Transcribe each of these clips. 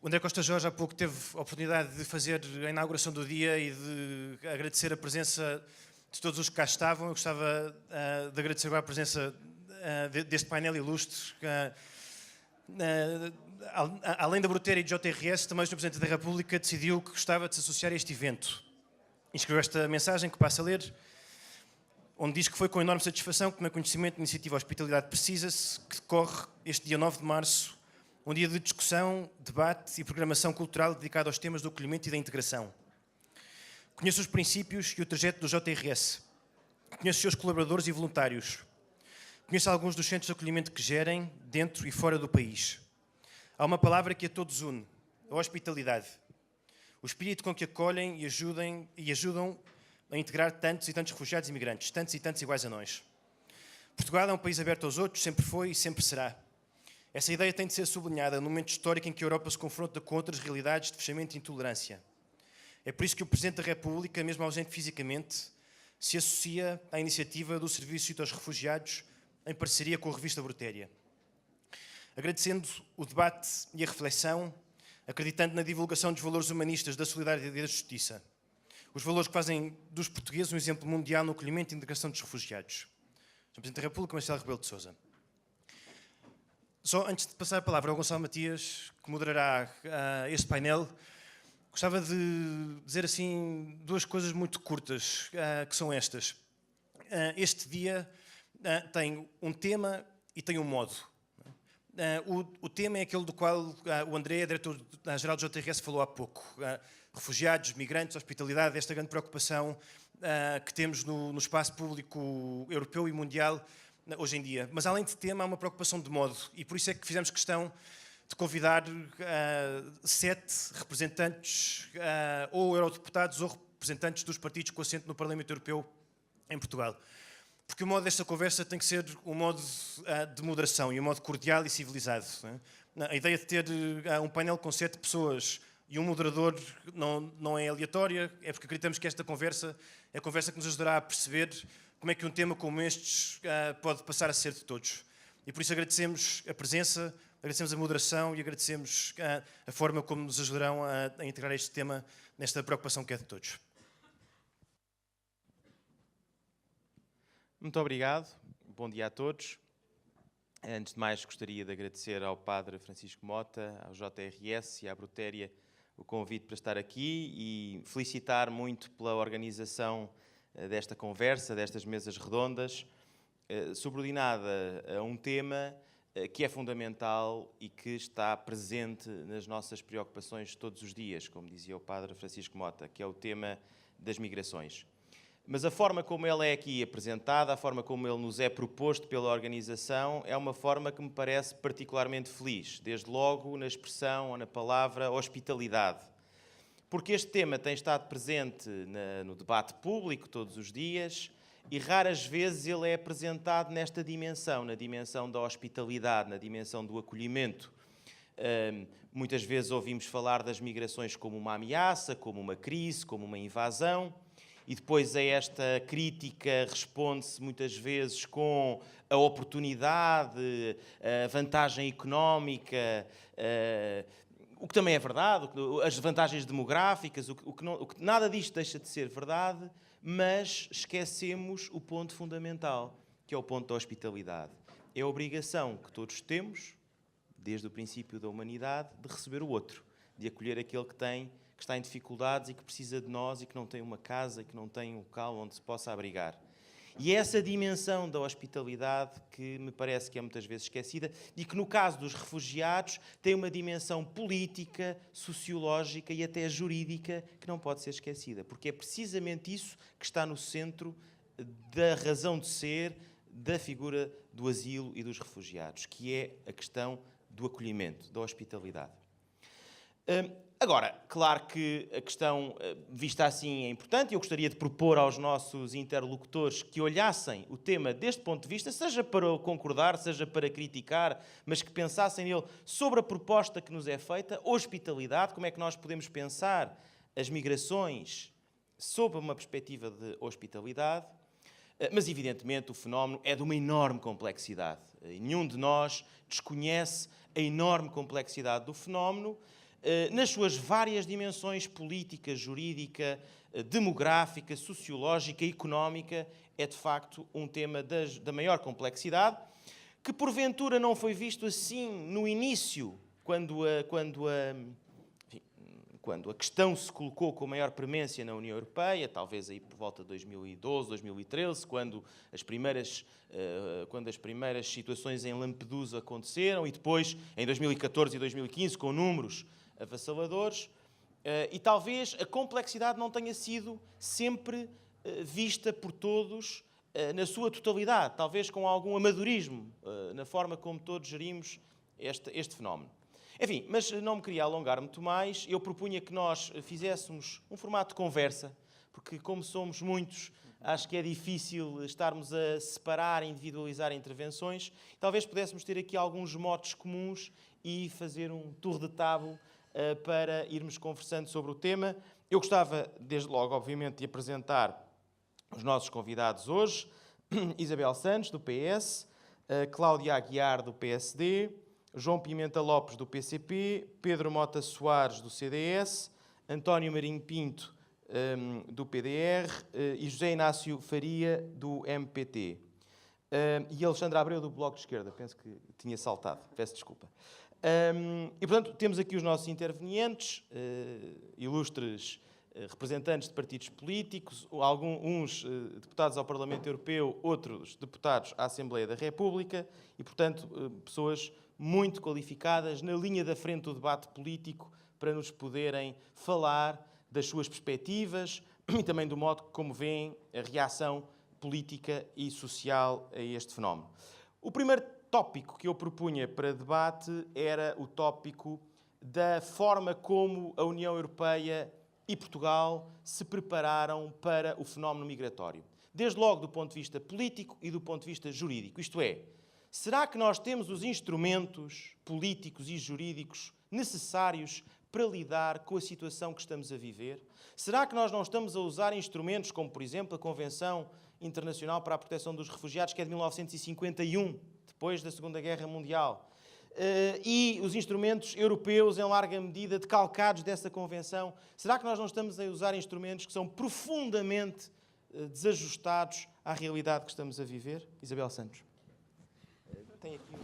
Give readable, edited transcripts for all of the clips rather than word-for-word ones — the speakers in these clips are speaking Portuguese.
O André Costa Jorge há pouco teve a oportunidade de fazer a inauguração do dia e de agradecer a presença de todos os que cá estavam. Eu gostava de agradecer agora a presença deste painel ilustre. Além da Brutéria e do JRS, também o Sr. Presidente da República decidiu que gostava de se associar a este evento. E escreveu esta mensagem que passo a ler, onde diz que foi com enorme satisfação que, no conhecimento da iniciativa Hospitalidade Precisa-se, que decorre este dia 9 de março, um dia de discussão, debate e programação cultural dedicado aos temas do acolhimento e da integração. Conheço os princípios e o trajeto do JRS. Conheço os seus colaboradores e voluntários. Conheço alguns dos centros de acolhimento que gerem, dentro e fora do país. Há uma palavra que a todos une, a hospitalidade. O espírito com que acolhem e ajudam a integrar tantos e tantos refugiados e imigrantes, tantos e tantos iguais a nós. Portugal é um país aberto aos outros, sempre foi e sempre será. Essa ideia tem de ser sublinhada num momento histórico em que a Europa se confronta com outras realidades de fechamento e intolerância. É por isso que o Presidente da República, mesmo ausente fisicamente, se associa à iniciativa do Serviço aos Refugiados em parceria com a revista Brutéria. Agradecendo o debate e a reflexão, acreditando na divulgação dos valores humanistas, da solidariedade e da justiça. Os valores que fazem dos portugueses um exemplo mundial no acolhimento e integração dos refugiados. Sr. Presidente da República, Marcelo Rebelo de Sousa. Só antes de passar a palavra ao Gonçalo Matias, que moderará este painel, gostava de dizer assim duas coisas muito curtas, que são estas. Este dia tem um tema e tem um modo. O tema é aquele do qual o André, diretor-geral do JRS, falou há pouco. Refugiados, migrantes, hospitalidade, esta grande preocupação que temos no espaço público europeu e mundial hoje em dia. Mas além de tema, há uma preocupação de modo, e por isso é que fizemos questão de convidar 7 representantes, ou eurodeputados, ou representantes dos partidos com assento no Parlamento Europeu em Portugal. Porque o modo desta conversa tem que ser um modo de moderação e um modo cordial e civilizado. A ideia de ter um painel com 7 pessoas e um moderador não é aleatória, é porque acreditamos que esta conversa é a conversa que nos ajudará a perceber como é que um tema como este pode passar a ser de todos. E por isso agradecemos a presença, agradecemos a moderação e agradecemos a forma como nos ajudarão a integrar este tema nesta preocupação que é de todos. Muito obrigado, bom dia a todos. Antes de mais, gostaria de agradecer ao Padre Francisco Mota, ao JRS e à Brutéria o convite para estar aqui e felicitar muito pela organização desta conversa, destas mesas redondas, subordinada a um tema que é fundamental e que está presente nas nossas preocupações todos os dias, como dizia o Padre Francisco Mota, que é o tema das migrações. Mas a forma como ele é aqui apresentado, a forma como ele nos é proposto pela organização, é uma forma que me parece particularmente feliz, desde logo na expressão ou na palavra hospitalidade. Porque este tema tem estado presente no debate público todos os dias e raras vezes ele é apresentado nesta dimensão, na dimensão da hospitalidade, na dimensão do acolhimento. Muitas vezes ouvimos falar das migrações como uma ameaça, como uma crise, como uma invasão. E depois a esta crítica responde-se muitas vezes com a oportunidade, a vantagem económica, o que também é verdade, as vantagens demográficas, nada disto deixa de ser verdade, mas esquecemos o ponto fundamental, que é o ponto da hospitalidade. É a obrigação que todos temos, desde o princípio da humanidade, de receber o outro, de acolher aquele que está em dificuldades e que precisa de nós e que não tem uma casa, que não tem um local onde se possa abrigar. E é essa dimensão da hospitalidade que me parece que é muitas vezes esquecida e que, no caso dos refugiados, tem uma dimensão política, sociológica e até jurídica que não pode ser esquecida, porque é precisamente isso que está no centro da razão de ser da figura do asilo e dos refugiados, que é a questão do acolhimento, da hospitalidade. Agora, claro que a questão vista assim é importante e eu gostaria de propor aos nossos interlocutores que olhassem o tema deste ponto de vista, seja para concordar, seja para criticar, mas que pensassem nele sobre a proposta que nos é feita, hospitalidade, como é que nós podemos pensar as migrações sob uma perspectiva de hospitalidade, mas evidentemente o fenómeno é de uma enorme complexidade. Nenhum de nós desconhece a enorme complexidade do fenómeno, nas suas várias dimensões política, jurídica, demográfica, sociológica, económica, é de facto um tema da maior complexidade, que porventura não foi visto assim no início, quando a questão se colocou com maior premência na União Europeia, talvez aí por volta de 2012, 2013, quando as primeiras situações em Lampedusa aconteceram, e depois em 2014 e 2015, com números avassaladores, e talvez a complexidade não tenha sido sempre vista por todos na sua totalidade, talvez com algum amadorismo na forma como todos gerimos este fenómeno. Enfim, mas não me queria alongar muito mais. Eu propunha que nós fizéssemos um formato de conversa, porque como somos muitos, acho que é difícil estarmos a separar, a individualizar intervenções. Talvez pudéssemos ter aqui alguns motes comuns e fazer um tour de table para irmos conversando sobre o tema. Eu gostava, desde logo, obviamente, de apresentar os nossos convidados hoje. Isabel Santos, do PS, Cláudia Aguiar, do PSD, João Pimenta Lopes, do PCP, Pedro Mota Soares, do CDS, António Marinho Pinto, do PDR, e José Inácio Faria, do MPT. E Alexandra Abreu, do Bloco de Esquerda. Penso que tinha saltado. Peço desculpa. E, portanto, temos aqui os nossos intervenientes, ilustres representantes de partidos políticos, uns deputados ao Parlamento Europeu, outros deputados à Assembleia da República e, portanto, pessoas muito qualificadas na linha da frente do debate político para nos poderem falar das suas perspectivas e também do modo como veem a reação política e social a este fenómeno. O primeiro tópico que eu propunha para debate era o tópico da forma como a União Europeia e Portugal se prepararam para o fenómeno migratório. Desde logo do ponto de vista político e do ponto de vista jurídico. Isto é, será que nós temos os instrumentos políticos e jurídicos necessários para lidar com a situação que estamos a viver? Será que nós não estamos a usar instrumentos como, por exemplo, a Convenção Internacional para a Proteção dos Refugiados, que é de 1951, depois da Segunda Guerra Mundial, e os instrumentos europeus, em larga medida, decalcados dessa Convenção? Será que nós não estamos a usar instrumentos que são profundamente desajustados à realidade que estamos a viver? Isabel Santos. Tem aqui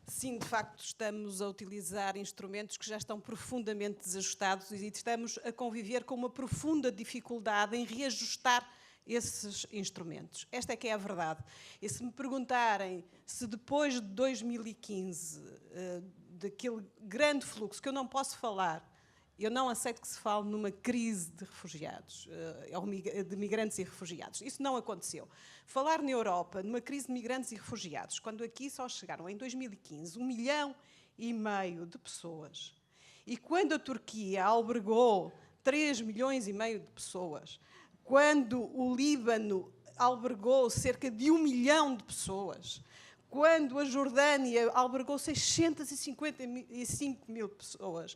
Sim, de facto, estamos a utilizar instrumentos que já estão profundamente desajustados e estamos a conviver com uma profunda dificuldade em reajustar esses instrumentos. Esta é que é a verdade. E se me perguntarem se depois de 2015, daquele grande fluxo, que eu não posso falar, eu não aceito que se fale numa crise de refugiados, de migrantes e refugiados. Isso não aconteceu. Falar na Europa, numa crise de migrantes e refugiados, quando aqui só chegaram em 2015 1,5 milhão de pessoas, e quando a Turquia albergou 3,5 milhões de pessoas, quando o Líbano albergou cerca de 1 milhão de pessoas, quando a Jordânia albergou 655 mil pessoas.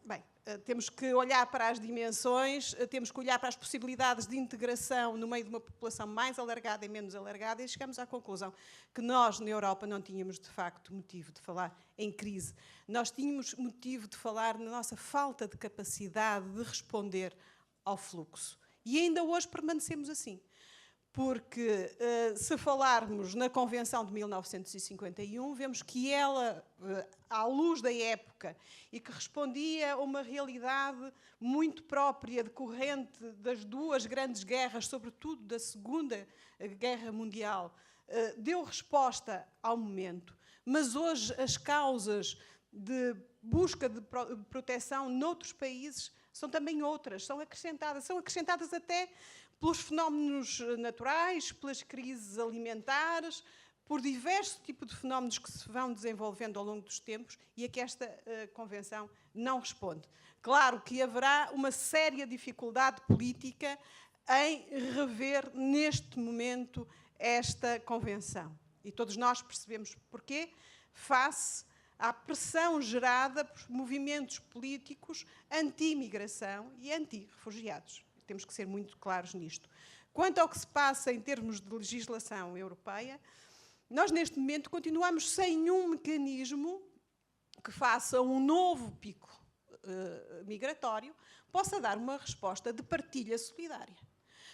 Bem, temos que olhar para as dimensões, temos que olhar para as possibilidades de integração no meio de uma população mais alargada e menos alargada, e chegamos à conclusão que nós, na Europa, não tínhamos, de facto, motivo de falar em crise. Nós tínhamos motivo de falar na nossa falta de capacidade de responder ao fluxo. E ainda hoje permanecemos assim. Porque, se falarmos na Convenção de 1951, vemos que ela, à luz da época, e que respondia a uma realidade muito própria, decorrente das duas grandes guerras, sobretudo da Segunda Guerra Mundial, deu resposta ao momento. Mas hoje as causas de busca de proteção noutros países são também outras, são acrescentadas até pelos fenómenos naturais, pelas crises alimentares, por diversos tipos de fenómenos que se vão desenvolvendo ao longo dos tempos e a que esta Convenção não responde. Claro que haverá uma séria dificuldade política em rever neste momento esta Convenção. E todos nós percebemos porquê, face à pressão gerada por movimentos políticos anti-imigração e anti-refugiados. Temos que ser muito claros nisto. Quanto ao que se passa em termos de legislação europeia, nós neste momento continuamos sem um mecanismo que faça um novo pico migratório, possa dar uma resposta de partilha solidária.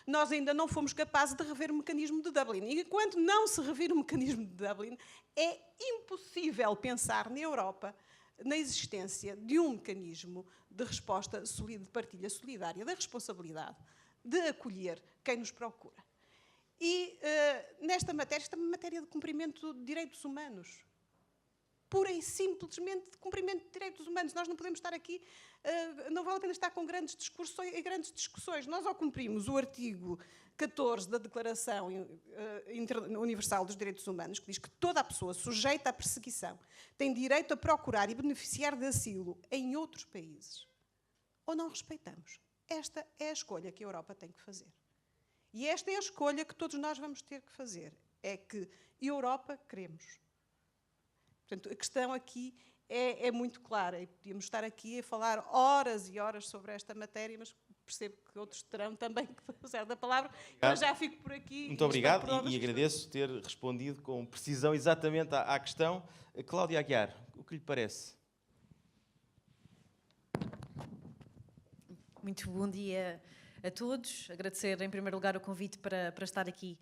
Nós ainda não fomos capazes de rever o mecanismo de Dublin. E enquanto não se revir o mecanismo de Dublin, é impossível pensar na Europa na existência de um mecanismo de resposta de partilha solidária, da responsabilidade de acolher quem nos procura. E nesta matéria, esta é uma matéria de cumprimento de direitos humanos. Pura e simplesmente de cumprimento de direitos humanos. Nós não podemos estar aqui, não vale a pena estar com grandes discussões. Nós ao cumprimos o artigo 14 da Declaração Universal dos Direitos Humanos, que diz que toda a pessoa sujeita à perseguição tem direito a procurar e beneficiar de asilo em outros países. Ou não respeitamos? Esta é a escolha que a Europa tem que fazer. E esta é a escolha que todos nós vamos ter que fazer. É que Europa queremos. Portanto, a questão aqui é muito clara. E podíamos estar aqui a falar horas e horas sobre esta matéria, mas percebo que outros terão também que usar da palavra. Eu já fico por aqui. Muito obrigado e agradeço ter respondido com precisão exatamente à questão. Cláudia Aguiar, o que lhe parece? Muito bom dia a todos. Agradecer, em primeiro lugar, o convite para estar aqui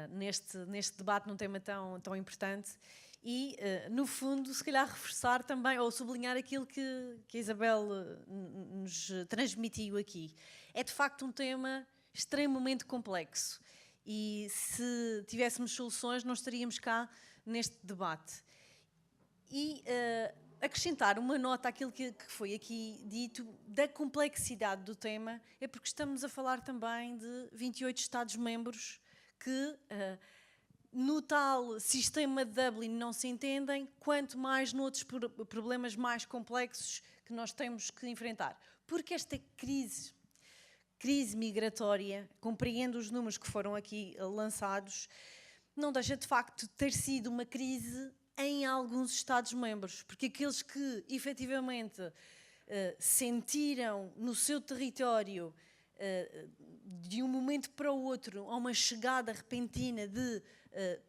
neste debate num tema tão importante e, no fundo, se calhar reforçar também ou sublinhar aquilo que a Isabel nos transmitiu aqui. É, de facto, um tema extremamente complexo e, se tivéssemos soluções, não estaríamos cá neste debate. E acrescentar uma nota àquilo que foi aqui dito da complexidade do tema é porque estamos a falar também de 28 Estados-membros que no tal sistema de Dublin não se entendem, quanto mais noutros problemas mais complexos que nós temos que enfrentar. Porque esta crise migratória, compreendo os números que foram aqui lançados, não deixa de facto ter sido uma crise em alguns Estados-membros, porque aqueles que efetivamente sentiram no seu território de um momento para o outro uma chegada repentina de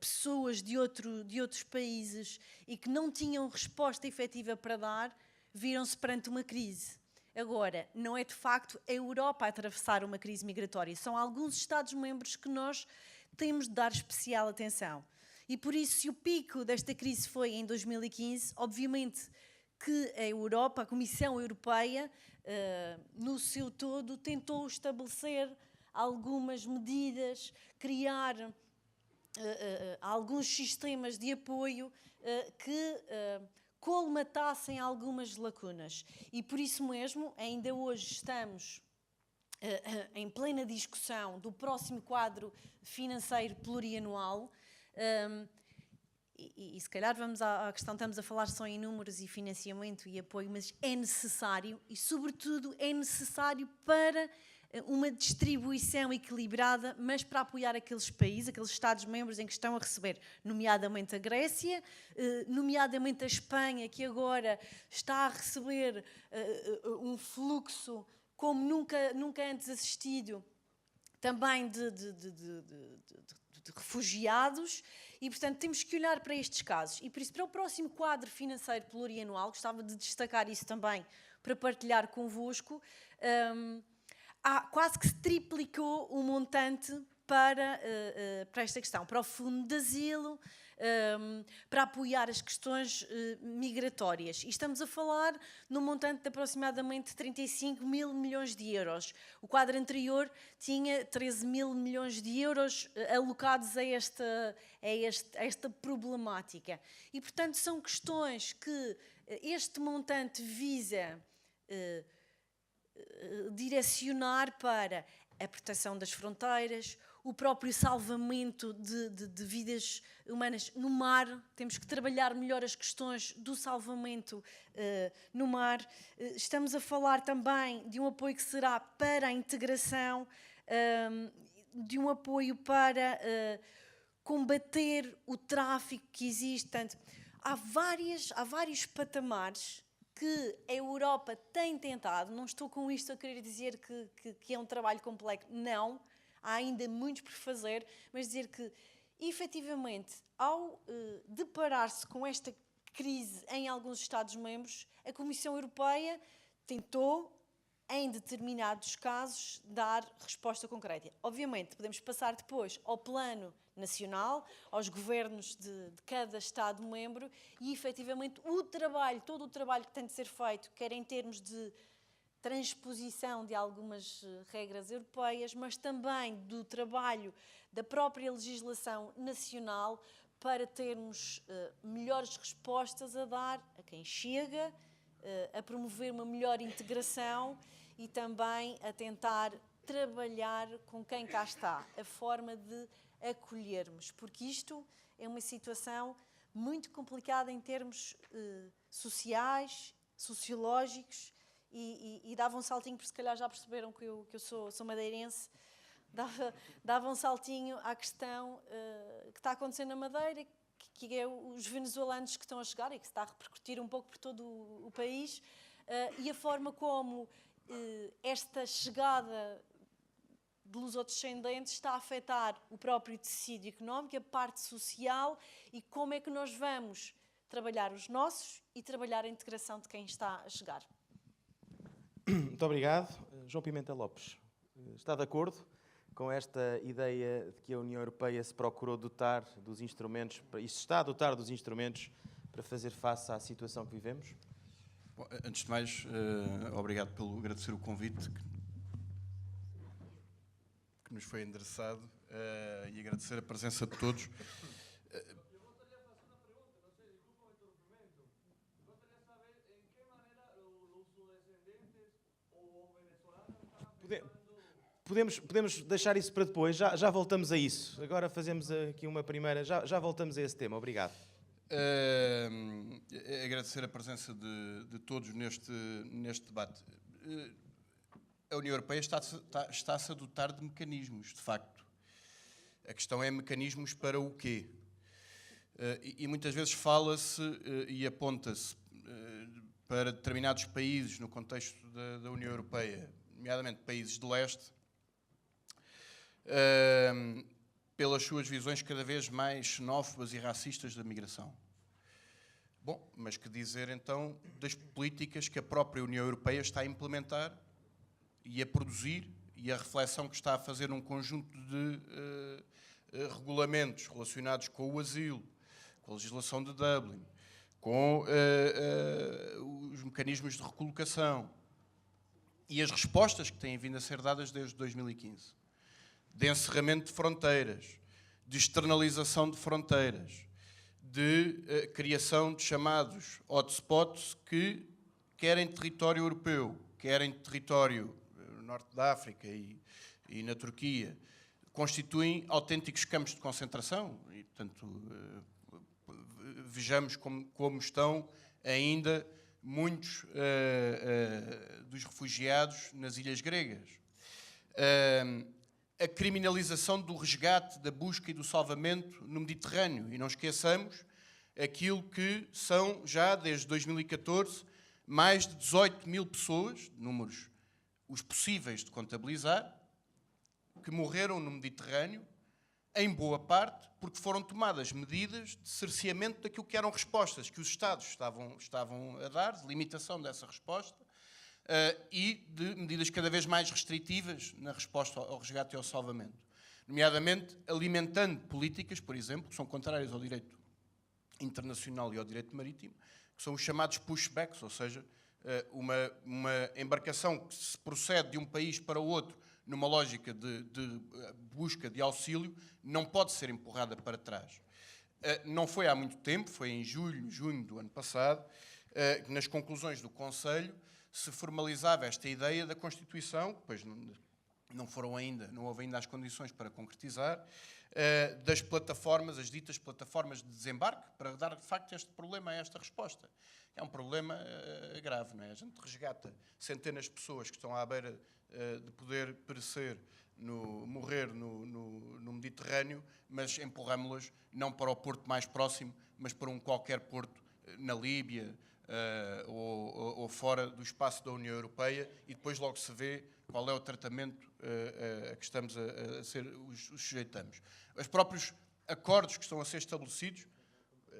pessoas de outros países e que não tinham resposta efetiva para dar, viram-se perante uma crise. Agora, não é de facto a Europa a atravessar uma crise migratória, são alguns Estados-membros que nós temos de dar especial atenção. E por isso, se o pico desta crise foi em 2015, obviamente que a Europa, a Comissão Europeia, no seu todo, tentou estabelecer algumas medidas, criar alguns sistemas de apoio que colmatassem algumas lacunas. E por isso mesmo, ainda hoje estamos em plena discussão do próximo quadro financeiro plurianual. E se calhar vamos à questão, estamos a falar só em números e financiamento e apoio, mas é necessário e, sobretudo, é necessário para uma distribuição equilibrada, mas para apoiar aqueles países, aqueles Estados-membros em que estão a receber, nomeadamente a Grécia, nomeadamente a Espanha, que agora está a receber um fluxo como nunca antes assistido, também de refugiados, e, portanto, temos que olhar para estes casos. E, por isso, para o próximo quadro financeiro plurianual, gostava de destacar isso também para partilhar convosco, quase que se triplicou o montante para esta questão, para o Fundo de Asilo, para apoiar as questões migratórias. E estamos a falar num montante de aproximadamente 35 mil milhões de euros. O quadro anterior tinha 13 mil milhões de euros alocados a esta problemática. E, portanto, são questões que este montante visa direcionar para a proteção das fronteiras, o próprio salvamento de vidas humanas no mar. Temos que trabalhar melhor as questões do salvamento no mar. Estamos a falar também de um apoio que será para a integração, de um apoio para combater o tráfico que existe. Portanto, há vários patamares que a Europa tem tentado. Não estou com isto a querer dizer que é um trabalho complexo. Não. Há ainda muitos por fazer, mas dizer que, efetivamente, ao deparar-se com esta crise em alguns Estados-membros, a Comissão Europeia tentou, em determinados casos, dar resposta concreta. Obviamente, podemos passar depois ao plano nacional, aos governos de cada Estado-membro e, efetivamente, todo o trabalho que tem de ser feito, quer em termos de transposição de algumas regras europeias, mas também do trabalho da própria legislação nacional para termos melhores respostas a dar a quem chega, a promover uma melhor integração e também a tentar trabalhar com quem cá está, a forma de acolhermos, porque isto é uma situação muito complicada em termos sociais, sociológicos, e dava um saltinho, porque se calhar já perceberam que eu sou madeirense, dava um saltinho à questão que está acontecendo na Madeira, que é os venezuelanos que estão a chegar e que se está a repercutir um pouco por todo o país, e a forma como esta chegada de lusodescendentes está a afetar o próprio tecido económico, a parte social, e como é que nós vamos trabalhar os nossos e trabalhar a integração de quem está a chegar. Muito obrigado. João Pimenta Lopes, está de acordo com esta ideia de que a União Europeia se procurou dotar dos instrumentos, e se está a dotar dos instrumentos para fazer face à situação que vivemos? Bom, antes de mais, obrigado pelo agradecer o convite que nos foi endereçado e agradecer a presença de todos. Podemos deixar isso para depois, já voltamos a isso. Agora fazemos aqui uma primeira, já voltamos a esse tema. Obrigado. Agradecer a presença de todos neste debate. A União Europeia está-se a dotar de mecanismos, de facto. A questão é mecanismos para o quê? E muitas vezes fala-se e aponta-se para determinados países no contexto da União Europeia, nomeadamente países de leste, pelas suas visões cada vez mais xenófobas e racistas da migração. Bom, mas que dizer então das políticas que a própria União Europeia está a implementar e a produzir, e a reflexão que está a fazer num conjunto de regulamentos relacionados com o asilo, com a legislação de Dublin, com os mecanismos de recolocação e as respostas que têm vindo a ser dadas desde 2015. De encerramento de fronteiras, de externalização de fronteiras, de criação de chamados hotspots que, quer em território europeu, quer em território no norte da África e na Turquia, constituem autênticos campos de concentração. E, portanto, vejamos como estão ainda muitos dos refugiados nas ilhas gregas. A criminalização do resgate, da busca e do salvamento no Mediterrâneo. E não esqueçamos aquilo que são, já desde 2014, mais de 18 mil pessoas, números os possíveis de contabilizar, que morreram no Mediterrâneo, em boa parte porque foram tomadas medidas de cerceamento daquilo que eram respostas que os Estados estavam a dar, de limitação dessa resposta, e de medidas cada vez mais restritivas na resposta ao resgate e ao salvamento. Nomeadamente, alimentando políticas, por exemplo, que são contrárias ao direito internacional e ao direito marítimo, que são os chamados pushbacks, ou seja, uma embarcação que se procede de um país para o outro numa lógica de busca de auxílio, não pode ser empurrada para trás. Não foi há muito tempo, foi em junho do ano passado, que nas conclusões do Conselho se formalizava esta ideia da Constituição, pois não houve ainda as condições para concretizar, das plataformas, as ditas plataformas de desembarque, para dar de facto este problema a esta resposta. É um problema grave, não é? A gente resgata centenas de pessoas que estão à beira de poder perecer, morrer no Mediterrâneo, mas empurramos-las não para o porto mais próximo, mas para um qualquer porto na Líbia, ou fora do espaço da União Europeia, e depois logo se vê qual é o tratamento a que estamos os sujeitamos. Os próprios acordos que estão a ser estabelecidos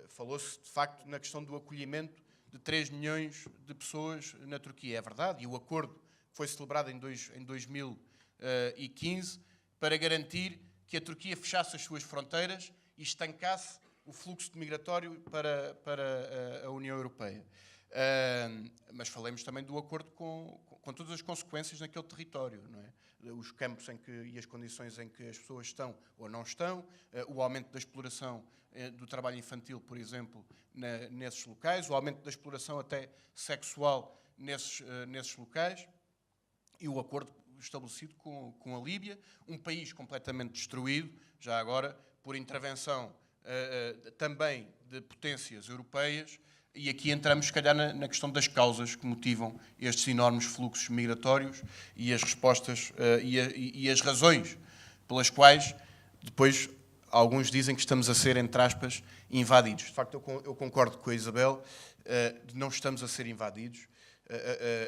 falou-se, de facto, na questão do acolhimento de 3 milhões de pessoas na Turquia. É verdade, e o acordo foi celebrado em 2015 para garantir que a Turquia fechasse as suas fronteiras e estancasse o fluxo migratório para a União Europeia. Mas falemos também do acordo com todas as consequências naquele território, não é? Os campos e as condições em que as pessoas estão ou não estão, o aumento da exploração do trabalho infantil, por exemplo, nesses locais, o aumento da exploração até sexual nesses locais, e o acordo estabelecido com a Líbia, um país completamente destruído, já agora, por intervenção também de potências europeias, e aqui entramos, se calhar, na questão das causas que motivam estes enormes fluxos migratórios e as respostas e as razões pelas quais depois alguns dizem que estamos a ser, entre aspas, invadidos. De facto, eu concordo com a Isabel, não estamos a ser invadidos.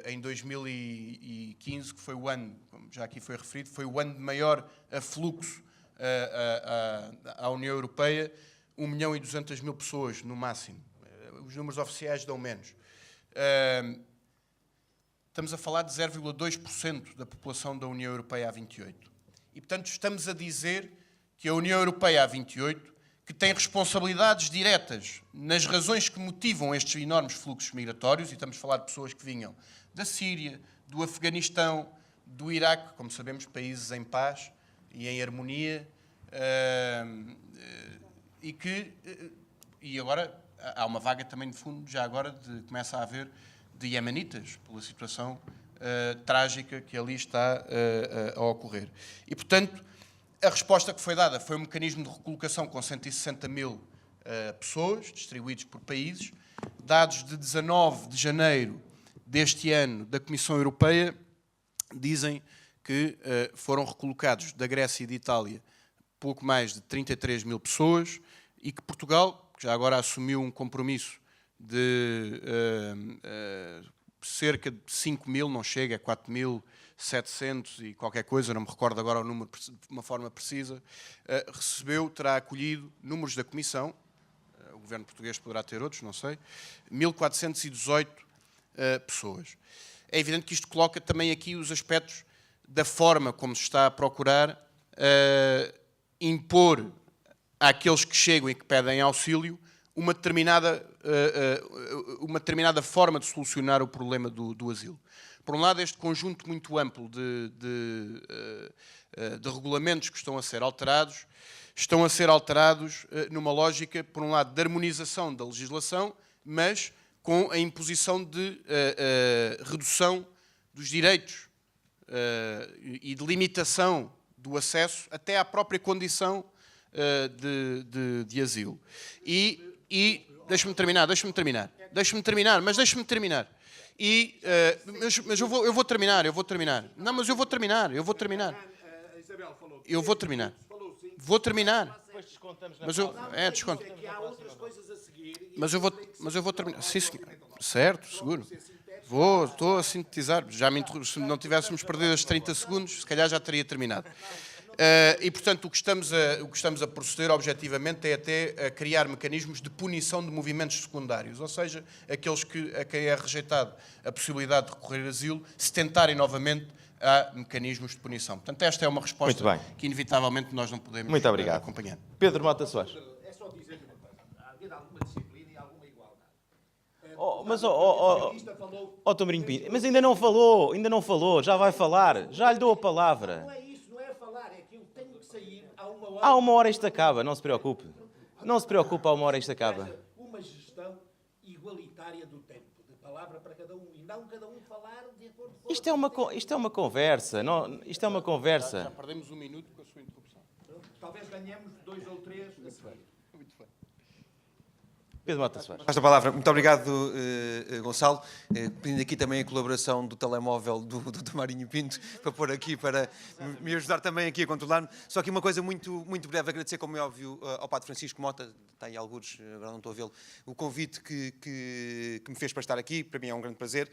Em 2015, que foi o ano, como já aqui foi referido, foi o ano de maior afluxo à União Europeia, 1.200.000 pessoas no máximo. Os números oficiais dão menos. Estamos a falar de 0,2% da população da União Europeia a 28. E, portanto, estamos a dizer que a União Europeia a 28, que tem responsabilidades diretas nas razões que motivam estes enormes fluxos migratórios, e estamos a falar de pessoas que vinham da Síria, do Afeganistão, do Iraque, como sabemos, países em paz e em harmonia, e agora há uma vaga também, de fundo, já agora começa a haver de iemenitas, pela situação trágica que ali está a ocorrer. E, portanto, a resposta que foi dada foi um mecanismo de recolocação com 160.000 pessoas, distribuídos por países. Dados de 19 de janeiro deste ano da Comissão Europeia dizem que foram recolocados da Grécia e de Itália pouco mais de 33.000 pessoas e que Portugal, que já agora assumiu um compromisso de cerca de 5.000, não chega, é 4.700 e qualquer coisa, não me recordo agora o número de uma forma precisa, terá acolhido números da Comissão, o governo português poderá ter outros, não sei, 1.418 pessoas. É evidente que isto coloca também aqui os aspectos da forma como se está a procurar impor àqueles que chegam e que pedem auxílio uma determinada forma de solucionar o problema do asilo. Por um lado, este conjunto muito amplo de regulamentos que estão a ser alterados numa lógica, por um lado, de harmonização da legislação, mas com a imposição de redução dos direitos e de limitação do acesso até à própria condição de asilo. E deixa-me terminar. Mas eu vou terminar. Não, mas eu vou terminar. Vou terminar. Desconto. Mas eu vou terminar. Sim, senhor. Certo, seguro. Estou a sintetizar. Se não tivéssemos perdido os 30 segundos, se calhar já teria terminado. E, portanto, o que estamos a proceder, objetivamente, é até a criar mecanismos de punição de movimentos secundários, ou seja, aqueles a quem é rejeitado a possibilidade de recorrer a asilo, se tentarem novamente, há mecanismos de punição. Portanto, esta é uma resposta que, inevitavelmente, nós não podemos acompanhar. Pedro Mota Soares. É só dizer uma coisa. Há haver alguma disciplina e alguma igualdade. Tomarinho Pinto, mas ainda não falou, já vai falar, já lhe dou a palavra. Não é isso, não é falar, é que eu tenho que sair a uma hora. Há uma hora isto acaba, não se preocupe. Não se preocupe, há uma hora isto acaba. Uma gestão igualitária do tempo, de palavra para cada um, e não cada um falar de acordo com... Isto é uma conversa, isto é uma conversa. Já perdemos um minuto com a sua interrupção. Talvez ganhemos 2 ou 3 a seguir. Muito bem. Pedro Mota Soares. Esta palavra. Muito obrigado, Gonçalo. Pedindo aqui também a colaboração do telemóvel do Marinho Pinto para pôr aqui, para me ajudar também aqui a controlar-me. Só que uma coisa muito breve, agradecer, como é óbvio, ao Padre Francisco Mota, está aí algures, agora não estou a vê-lo, o convite que me fez para estar aqui, para mim é um grande prazer.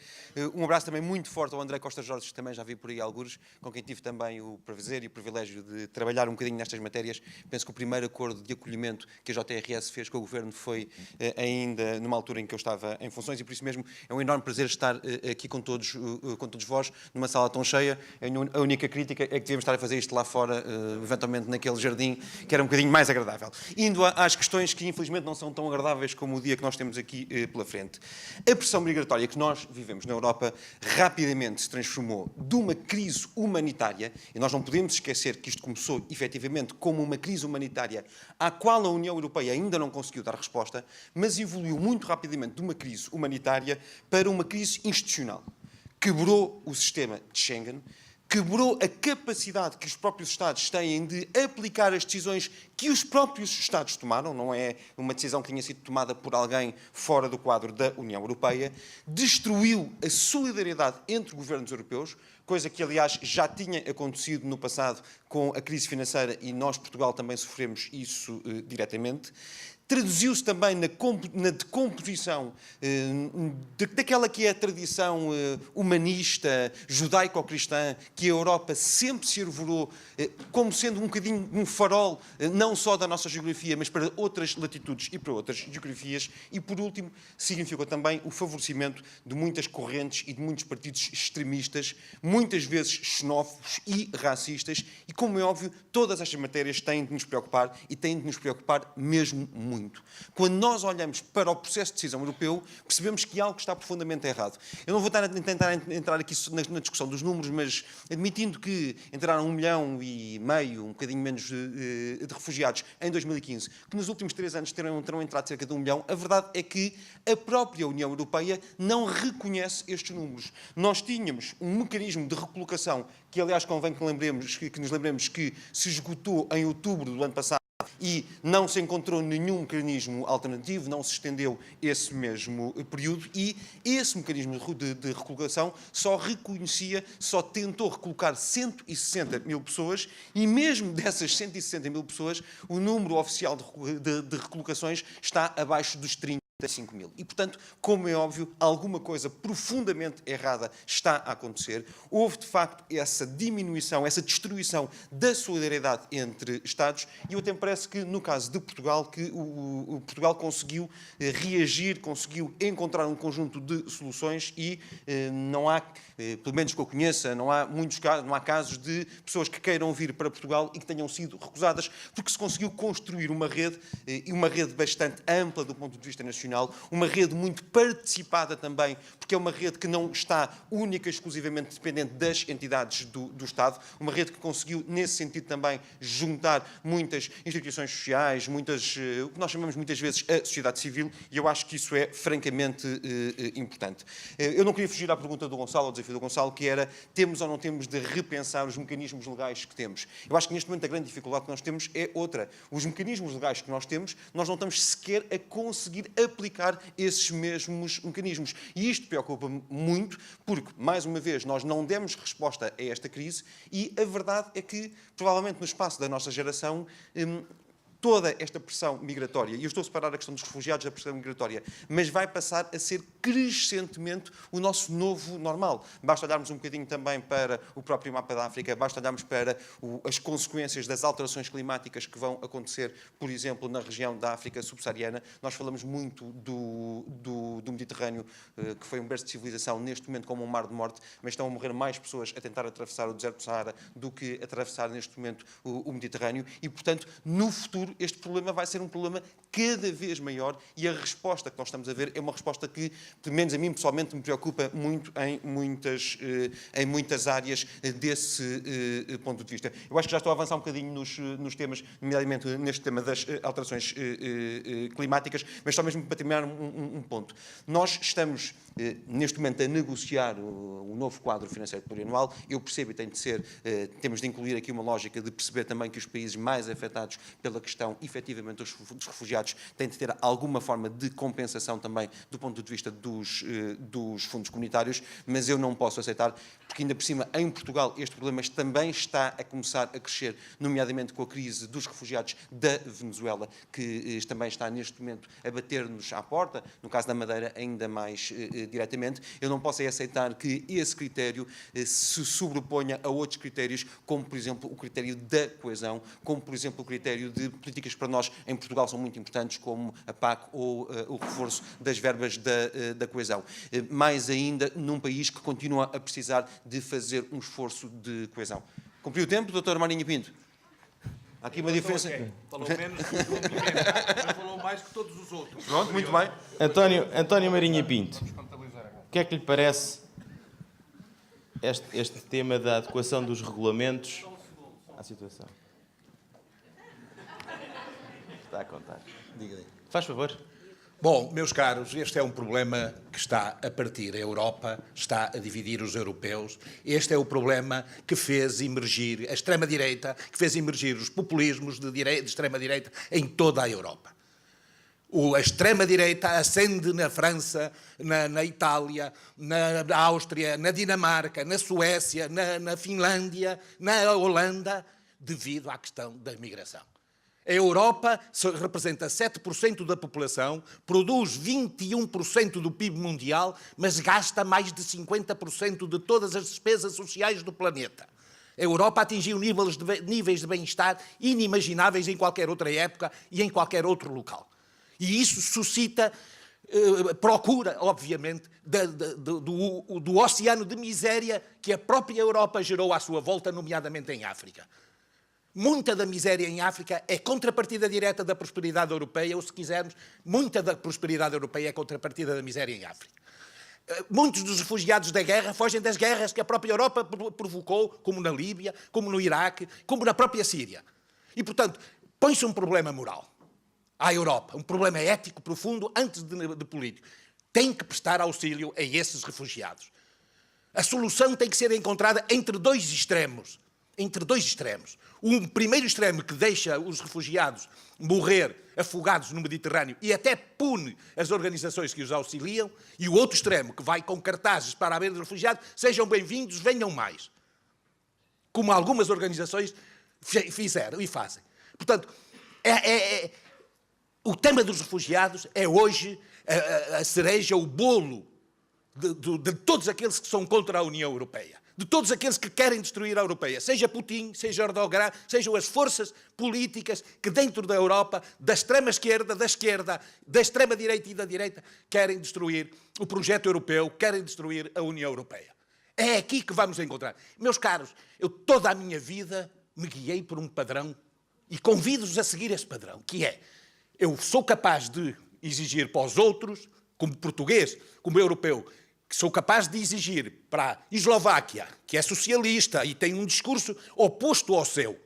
Um abraço também muito forte ao André Costa Jorge, que também já vi por aí algures, com quem tive também o prazer e o privilégio de trabalhar um bocadinho nestas matérias. Penso que o primeiro acordo de acolhimento que a JRS fez com o Governo foi ainda numa altura em que eu estava em funções, e por isso mesmo é um enorme prazer estar aqui com todos vós, numa sala tão cheia. A única crítica é que devíamos estar a fazer isto lá fora, eventualmente naquele jardim, que era um bocadinho mais agradável. Indo às questões que infelizmente não são tão agradáveis como o dia que nós temos aqui pela frente. A pressão migratória que nós vivemos na Europa rapidamente se transformou de uma crise humanitária, e nós não podemos esquecer que isto começou efetivamente como uma crise humanitária à qual a União Europeia ainda não conseguiu dar resposta, mas evoluiu muito rapidamente de uma crise humanitária para uma crise institucional. Quebrou o sistema de Schengen, quebrou a capacidade que os próprios Estados têm de aplicar as decisões que os próprios Estados tomaram, não é uma decisão que tenha sido tomada por alguém fora do quadro da União Europeia, destruiu a solidariedade entre governos europeus, coisa que, aliás, já tinha acontecido no passado com a crise financeira, e nós, Portugal, também sofremos isso diretamente. Traduziu-se também na decomposição daquela que é a tradição humanista, judaico-cristã, que a Europa sempre se arvorou como sendo um bocadinho um farol, não só da nossa geografia, mas para outras latitudes e para outras geografias. E, por último, significou também o favorecimento de muitas correntes e de muitos partidos extremistas, muitas vezes xenófobos e racistas. E, como é óbvio, todas estas matérias têm de nos preocupar, e têm de nos preocupar mesmo muito. Quando nós olhamos para o processo de decisão europeu, percebemos que algo está profundamente errado. Eu não vou tentar entrar aqui na discussão dos números, mas admitindo que entraram 1,5 milhão, um bocadinho menos de refugiados em 2015, que nos últimos 3 anos terão entrado cerca de 1 milhão, a verdade é que a própria União Europeia não reconhece estes números. Nós tínhamos um mecanismo de recolocação que, aliás, convém que nos lembremos que se esgotou em outubro do ano passado, e não se encontrou nenhum mecanismo alternativo, não se estendeu esse mesmo período, e esse mecanismo de recolocação só tentou recolocar 160 mil pessoas, e mesmo dessas 160 mil pessoas, o número oficial de recolocações está abaixo dos 35 mil. E, portanto, como é óbvio, alguma coisa profundamente errada está a acontecer. Houve, de facto, essa diminuição, essa destruição da solidariedade entre Estados, e eu até me parece que, no caso de Portugal, que o Portugal conseguiu reagir, conseguiu encontrar um conjunto de soluções, e não há, pelo menos que eu conheça, não há casos de pessoas que queiram vir para Portugal e que tenham sido recusadas, porque se conseguiu construir uma rede, e uma rede bastante ampla do ponto de vista nacional, uma rede muito participada também, porque é uma rede que não está única e exclusivamente dependente das entidades do Estado, uma rede que conseguiu, nesse sentido também, juntar muitas instituições sociais, o que nós chamamos muitas vezes a sociedade civil, e eu acho que isso é francamente importante. Eu não queria fugir à pergunta do Gonçalo, ao desafio do Gonçalo, que era: temos ou não temos de repensar os mecanismos legais que temos? Eu acho que neste momento a grande dificuldade que nós temos é outra. Os mecanismos legais que nós temos, nós não estamos sequer a conseguir aplicar esses mesmos mecanismos. E isto preocupa-me muito, porque, mais uma vez, nós não demos resposta a esta crise, e a verdade é que, provavelmente no espaço da nossa geração, toda esta pressão migratória, e eu estou a separar a questão dos refugiados da pressão migratória, mas vai passar a ser crescentemente o nosso novo normal. Basta olharmos um bocadinho também para o próprio mapa da África, basta olharmos para as consequências das alterações climáticas que vão acontecer, por exemplo, na região da África subsaariana. Nós falamos muito do Mediterrâneo, que foi um berço de civilização, neste momento como um mar de morte, mas estão a morrer mais pessoas a tentar atravessar o deserto do Saara do que atravessar neste momento o Mediterrâneo, e, portanto, no futuro, este problema vai ser um problema cada vez maior, e a resposta que nós estamos a ver é uma resposta que, pelo menos a mim pessoalmente, me preocupa muito em muitas áreas desse ponto de vista. Eu acho que já estou a avançar um bocadinho nos temas, nomeadamente neste tema das alterações climáticas, mas só mesmo para terminar um ponto. Nós estamos, neste momento, a negociar o novo quadro financeiro plurianual. Eu percebo, e tem de ser, temos de incluir aqui uma lógica de perceber também que os países mais afetados pela questão gestão, efetivamente, dos refugiados tem de ter alguma forma de compensação também do ponto de vista dos fundos comunitários, mas eu não posso aceitar, porque ainda por cima, em Portugal, este problema também está a começar a crescer, nomeadamente com a crise dos refugiados da Venezuela, que também está neste momento a bater-nos à porta, no caso da Madeira ainda mais diretamente. Eu não posso aceitar que esse critério se sobreponha a outros critérios, como por exemplo o critério da coesão, como por exemplo o critério de políticas que para nós em Portugal são muito importantes, como a PAC ou o reforço das verbas da coesão. Mais ainda num país que continua a precisar de fazer um esforço de coesão. Cumpriu o tempo, Dr. Marinho Pinto? Há aqui uma diferença. Falou menos que o João Pimenta, mas falou mais que todos os outros. Pronto, muito bem. António Marinho Pinto, o que é que lhe parece este tema da adequação dos regulamentos à situação? Está a contar. Diga. Faz favor. Bom, meus caros, este é um problema que está a partir a Europa, está a dividir os europeus. Este é o problema que fez emergir a extrema-direita, que fez emergir os populismos de extrema-direita em toda a Europa. A extrema-direita ascende na França, na Itália, na Áustria, na Dinamarca, na Suécia, na Finlândia, na Holanda, devido à questão da migração. A Europa representa 7% da população, produz 21% do PIB mundial, mas gasta mais de 50% de todas as despesas sociais do planeta. A Europa atingiu níveis de bem-estar inimagináveis em qualquer outra época e em qualquer outro local. E isso suscita procura, obviamente, do oceano de miséria que a própria Europa gerou à sua volta, nomeadamente em África. Muita da miséria em África é contrapartida direta da prosperidade europeia, ou se quisermos, muita da prosperidade europeia é contrapartida da miséria em África. Muitos dos refugiados da guerra fogem das guerras que a própria Europa provocou, como na Líbia, como no Iraque, como na própria Síria. E, portanto, põe-se um problema moral à Europa, um problema ético profundo antes de político. Tem que prestar auxílio a esses refugiados. A solução tem que ser encontrada entre dois extremos. Um primeiro extremo que deixa os refugiados morrer afogados no Mediterrâneo e até pune as organizações que os auxiliam, e o outro extremo que vai com cartazes para a beira dos refugiados: sejam bem-vindos, venham mais. Como algumas organizações fizeram e fazem. Portanto, o tema dos refugiados é hoje a cereja, o bolo de todos aqueles que são contra a União Europeia. De todos aqueles que querem destruir a Europeia, seja Putin, seja Erdogan, sejam as forças políticas que dentro da Europa, da extrema-esquerda, da extrema-direita e da direita, querem destruir o projeto europeu, querem destruir a União Europeia. É aqui que vamos encontrar. Meus caros, eu toda a minha vida me guiei por um padrão e convido-os a seguir esse padrão, que é: eu sou capaz de exigir para os outros, como português, como europeu, que sou capaz de exigir para a Eslováquia, que é socialista e tem um discurso oposto ao seu,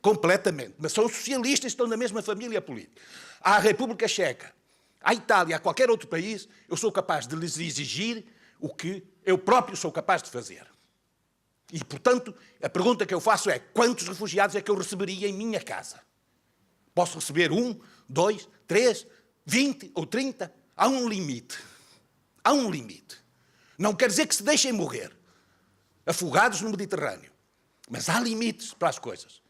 completamente, mas são socialistas e estão na mesma família política. À República Checa, à Itália, a qualquer outro país, eu sou capaz de lhes exigir o que eu próprio sou capaz de fazer. E, portanto, a pergunta que eu faço é: quantos refugiados é que eu receberia em minha casa? Posso receber 1, 2, 3, 20 ou 30? Há um limite. Há um limite. Não quer dizer que se deixem morrer afogados no Mediterrâneo, mas há limites para as coisas.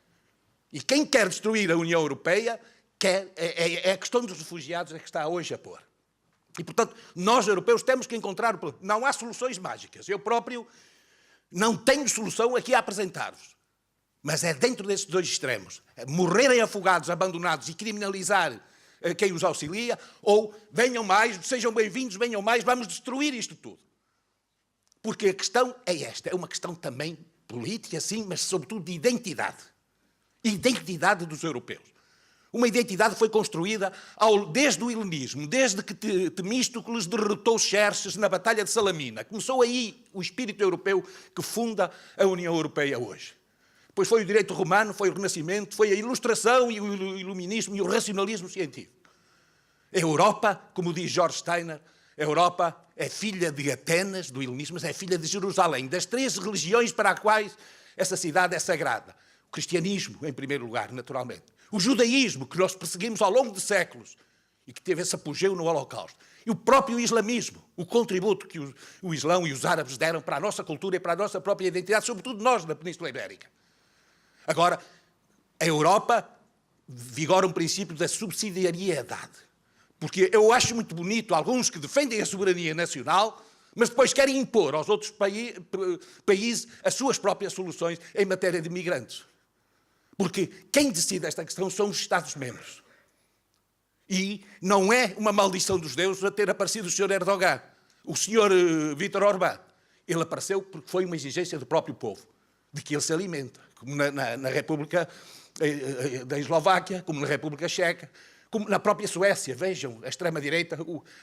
E quem quer destruir a União Europeia é a questão dos refugiados que está hoje a pôr. E, portanto, nós, europeus, temos que encontrar... Não há soluções mágicas. Eu próprio não tenho solução aqui a apresentar-vos. Mas é dentro desses dois extremos. Morrerem afogados, abandonados e criminalizar quem os auxilia, ou venham mais, sejam bem-vindos, venham mais, vamos destruir isto tudo. Porque a questão é esta, é uma questão também política, sim, mas sobretudo de identidade. Identidade dos europeus. Uma identidade que foi construída desde o helenismo, desde que Temístocles derrotou Xerxes na Batalha de Salamina. Começou aí o espírito europeu que funda a União Europeia hoje. Depois foi o direito romano, foi o Renascimento, foi a Ilustração e o Iluminismo e o racionalismo científico. A Europa, como diz George Steiner, a Europa é filha de Atenas, do helenismo, mas é filha de Jerusalém, das 3 religiões para as quais essa cidade é sagrada. O cristianismo, em primeiro lugar, naturalmente. O judaísmo, que nós perseguimos ao longo de séculos e que teve esse apogeu no Holocausto. E o próprio islamismo, o contributo que o Islão e os árabes deram para a nossa cultura e para a nossa própria identidade, sobretudo nós na Península Ibérica. Agora, a Europa vigora um princípio da subsidiariedade. Porque eu acho muito bonito alguns que defendem a soberania nacional, mas depois querem impor aos outros países as suas próprias soluções em matéria de migrantes. Porque quem decide esta questão são os Estados-membros. E não é uma maldição dos deuses a ter aparecido o Sr. Erdogan. O Sr. Vítor Orbán. Ele apareceu porque foi uma exigência do próprio povo, de que ele se alimenta, como na República da Eslováquia, como na República Checa, como na própria Suécia. Vejam, a extrema-direita,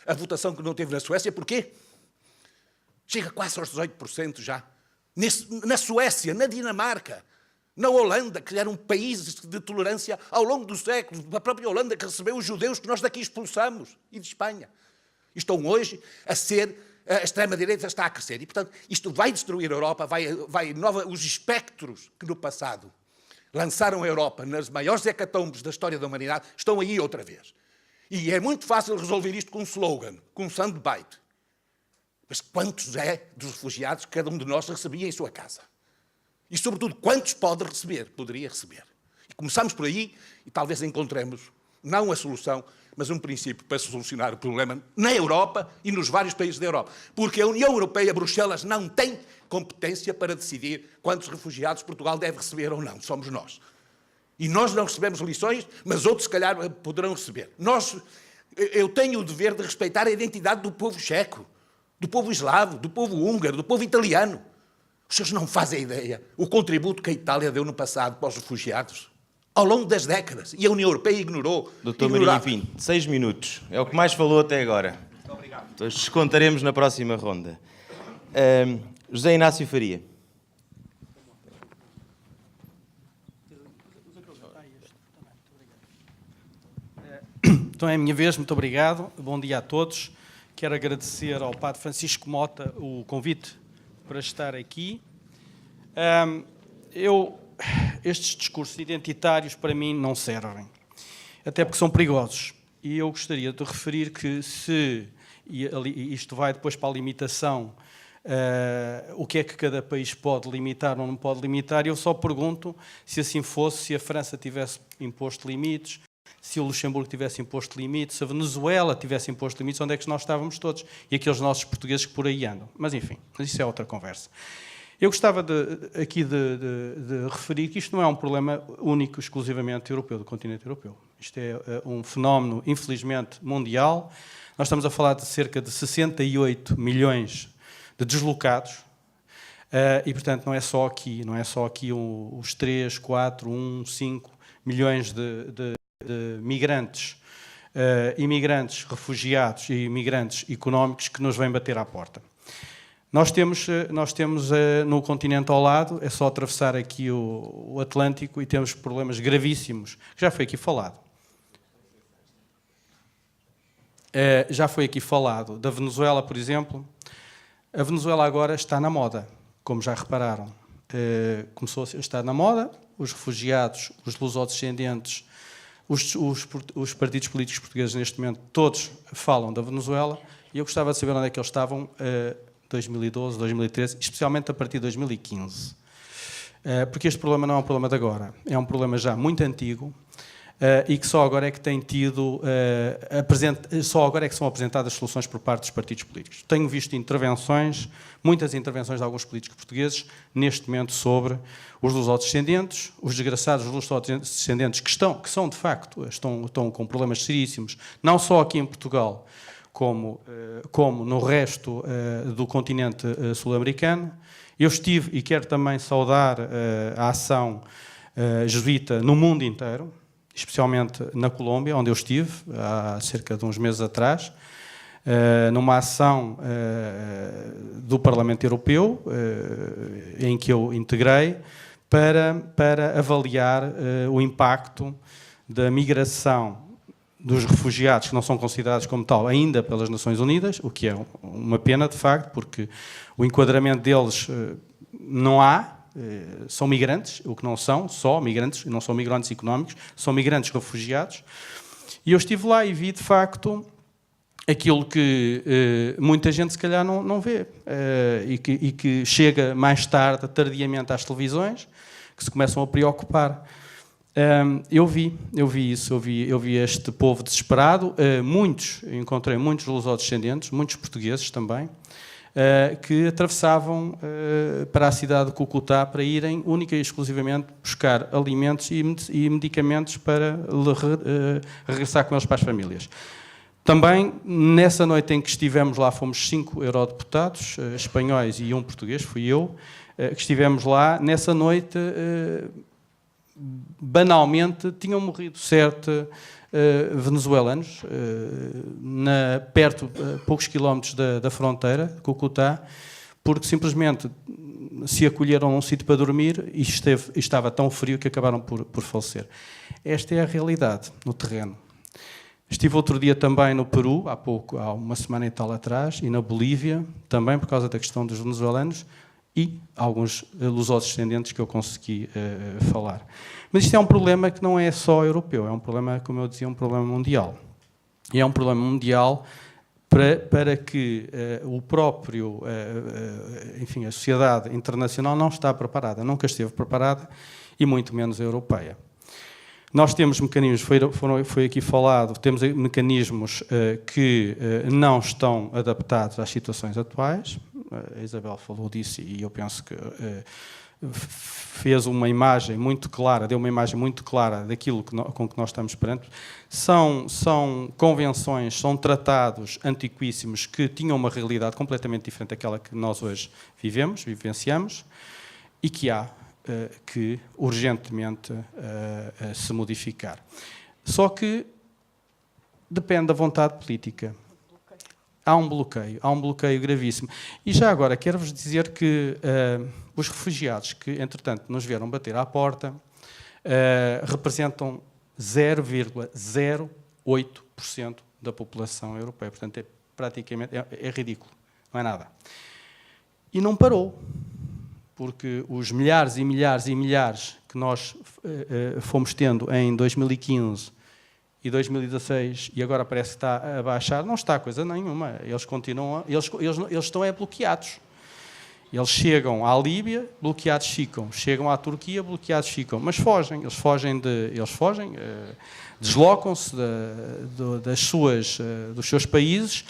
a votação que não teve na Suécia. Porquê? Chega quase aos 18% já. Na Suécia, na Dinamarca, na Holanda, que eram países de tolerância ao longo dos séculos, a própria Holanda que recebeu os judeus que nós daqui expulsamos, e de Espanha. E estão hoje a ser, a extrema-direita está a crescer. E, portanto, isto vai destruir a Europa, os espectros que no passado lançaram a Europa nas maiores hecatombes da história da humanidade, estão aí outra vez. E é muito fácil resolver isto com um slogan, com um soundbite. Mas quantos dos refugiados que cada um de nós recebia em sua casa? E, sobretudo, quantos poderia receber? E começamos por aí e talvez encontremos, não a solução, mas um princípio para solucionar o problema na Europa e nos vários países da Europa. Porque a União Europeia, Bruxelas, não tem competência para decidir quantos refugiados Portugal deve receber ou não. Somos nós. E nós não recebemos lições, mas outros, se calhar, poderão receber. Eu tenho o dever de respeitar a identidade do povo checo, do povo eslavo, do povo húngaro, do povo italiano. Os senhores não fazem ideia o contributo que a Itália deu no passado para os refugiados, ao longo das décadas, e a União Europeia ignorou. Doutor Marinho Pinto, 6 minutos. É o que mais falou até agora. Muito obrigado. Então, descontaremos na próxima ronda. José Inácio Faria. Então é a minha vez, muito obrigado. Bom dia a todos. Quero agradecer ao Padre Francisco Mota o convite para estar aqui. Estes discursos identitários para mim não servem, até porque são perigosos. E eu gostaria de referir que isto vai depois para a limitação, o que é que cada país pode limitar ou não pode limitar, eu só pergunto se assim fosse, se a França tivesse imposto limites, se o Luxemburgo tivesse imposto limites, se a Venezuela tivesse imposto limites, onde é que nós estávamos todos? E aqueles nossos portugueses que por aí andam. Mas enfim, isso é outra conversa. Eu gostava aqui de referir que isto não é um problema único, exclusivamente europeu, do continente europeu. Isto é um fenómeno, infelizmente, mundial. Nós estamos a falar de cerca de 68 milhões de deslocados e, portanto, não é só aqui os 3, 4, 1, 5 milhões de migrantes, imigrantes refugiados e imigrantes económicos que nos vêm bater à porta. Nós temos no continente ao lado, é só atravessar aqui o Atlântico e temos problemas gravíssimos, que já foi aqui falado. Já foi aqui falado da Venezuela, por exemplo. A Venezuela agora está na moda, como já repararam. Começou a estar na moda, os refugiados, os lusodescendentes, os partidos políticos portugueses neste momento, todos falam da Venezuela, e eu gostava de saber onde é que eles estavam 2012, 2013, especialmente a partir de 2015. Porque este problema não é um problema de agora, é um problema já muito antigo e que só agora é que tem tido, só agora é que são apresentadas soluções por parte dos partidos políticos. Tenho visto intervenções, muitas intervenções de alguns políticos portugueses, neste momento sobre os lusodescendentes, os desgraçados lusodescendentes que são de facto, estão com problemas seríssimos, não só aqui em Portugal, como no resto do continente sul-americano. Eu estive, e quero também saudar a ação jesuíta no mundo inteiro, especialmente na Colômbia, onde eu estive há cerca de uns meses atrás, numa ação do Parlamento Europeu, em que eu integrei, para avaliar o impacto da migração dos refugiados que não são considerados como tal ainda pelas Nações Unidas, o que é uma pena, de facto, porque o enquadramento deles não há, são migrantes, o que não são só migrantes, não são migrantes económicos, são migrantes refugiados. E eu estive lá e vi, de facto, aquilo que muita gente se calhar não vê e que chega mais tarde, tardiamente, às televisões, que se começam a preocupar. Eu vi isso, eu vi este povo desesperado, encontrei muitos lusodescendentes, muitos portugueses também, que atravessavam para a cidade de Cúcuta para irem única e exclusivamente buscar alimentos e medicamentos para regressar com eles para as famílias. Também, nessa noite em que estivemos lá, fomos 5 eurodeputados espanhóis e um português, fui eu, que estivemos lá. Nessa noite, banalmente, tinham morrido 7 venezuelanos, perto, poucos quilómetros da fronteira, de Cúcuta, porque simplesmente se acolheram num sítio para dormir e estava tão frio que acabaram por falecer. Esta é a realidade no terreno. Estive outro dia também no Peru, há uma semana e tal atrás, e na Bolívia, também por causa da questão dos venezuelanos, e alguns lusodescendentes que eu consegui falar. Mas isto é um problema que não é só europeu, é um problema, como eu dizia, um problema mundial. E é um problema mundial para que o próprio, enfim, a sociedade internacional não está preparada, nunca esteve preparada, e muito menos a europeia. Nós temos mecanismos, foi aqui falado, temos mecanismos que não estão adaptados às situações atuais. A Isabel falou disso e eu penso que fez uma imagem muito clara, deu uma imagem muito clara daquilo com que nós estamos perante. São convenções, são tratados antiquíssimos que tinham uma realidade completamente diferente daquela que nós hoje vivenciamos e que há que urgentemente se modificar. Só que depende da vontade política. Há um bloqueio gravíssimo. E já agora, quero-vos dizer que os refugiados que, entretanto, nos vieram bater à porta representam 0,08% da população europeia. Portanto, praticamente é ridículo, não é nada. E não parou, porque os milhares e milhares e milhares que nós fomos tendo em 2015 e 2016, e agora parece que está a baixar, não está coisa nenhuma. Eles continuam, eles estão bloqueados. Eles chegam à Líbia, bloqueados ficam. Chegam à Turquia, bloqueados ficam. Mas fogem, deslocam-se dos seus países,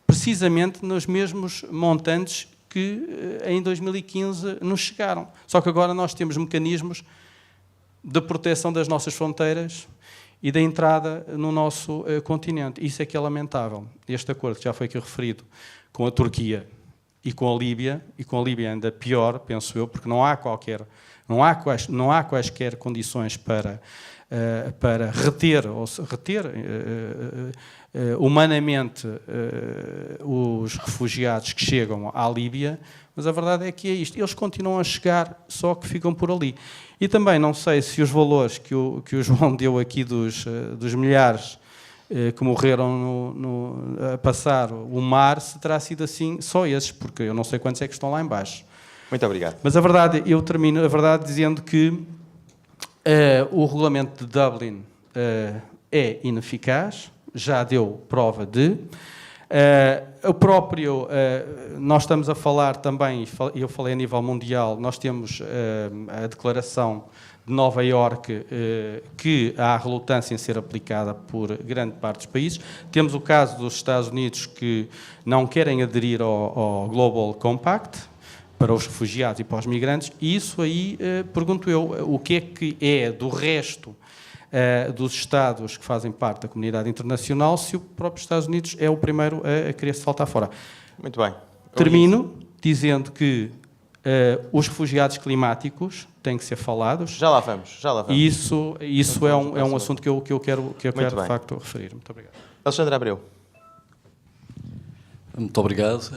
precisamente nos mesmos montantes que em 2015 nos chegaram. Só que agora nós temos mecanismos de proteção das nossas fronteiras e da entrada no nosso continente. Isso é que é lamentável. Este acordo que já foi aqui referido com a Turquia e com a Líbia ainda pior, penso eu, porque não há quaisquer condições para reter humanamente os refugiados que chegam à Líbia, mas a verdade é que é isto. Eles continuam a chegar, só que ficam por ali. E também não sei se os valores que o João deu aqui dos milhares que morreram a passar o mar, se terá sido assim só esses, porque eu não sei quantos é que estão lá em baixo. Muito obrigado. Mas eu termino dizendo que o regulamento de Dublin é ineficaz, já deu prova de. Nós estamos a falar também, eu falei a nível mundial, nós temos a Declaração de Nova Iorque, que há relutância em ser aplicada por grande parte dos países. Temos o caso dos Estados Unidos, que não querem aderir ao Global Compact para os refugiados e para os migrantes, e isso aí, pergunto eu, o que é do resto dos Estados que fazem parte da comunidade internacional, se o próprio Estados Unidos é o primeiro a querer se saltar fora. Muito bem. Termino dizendo que os refugiados climáticos têm que ser falados. Já lá vamos. E isso é um assunto que eu quero de facto referir. Muito obrigado. Alexandre Abreu. Muito obrigado.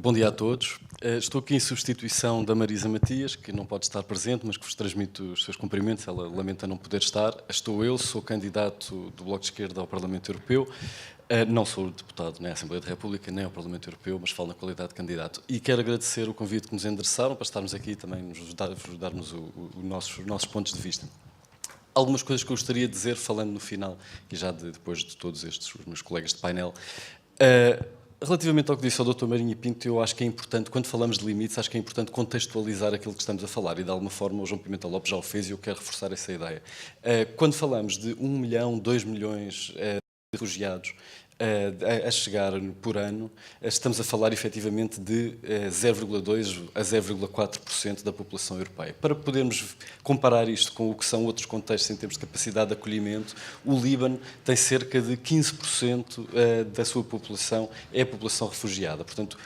Bom dia a todos. Estou aqui em substituição da Marisa Matias, que não pode estar presente, mas que vos transmito os seus cumprimentos. Ela lamenta não poder estar. Estou eu, sou candidato do Bloco de Esquerda ao Parlamento Europeu. Não sou deputado nem à Assembleia da República, nem ao Parlamento Europeu, mas falo na qualidade de candidato. E quero agradecer o convite que nos endereçaram para estarmos aqui e também nos darmos os nossos pontos de vista. Algumas coisas que eu gostaria de dizer, falando no final, e já depois de todos estes os meus colegas de painel. Relativamente ao que disse o Dr. Marinho Pinto, eu acho que é importante, quando falamos de limites, acho que é importante contextualizar aquilo que estamos a falar, e de alguma forma o João Pimenta Lopes já o fez e eu quero reforçar essa ideia. Quando falamos de 1 milhão, 2 milhões de refugiados a chegar por ano, estamos a falar efetivamente de 0,2% a 0,4% da população europeia. Para podermos comparar isto com o que são outros contextos em termos de capacidade de acolhimento, o Líbano tem cerca de 15% da sua população é a população refugiada. Portanto,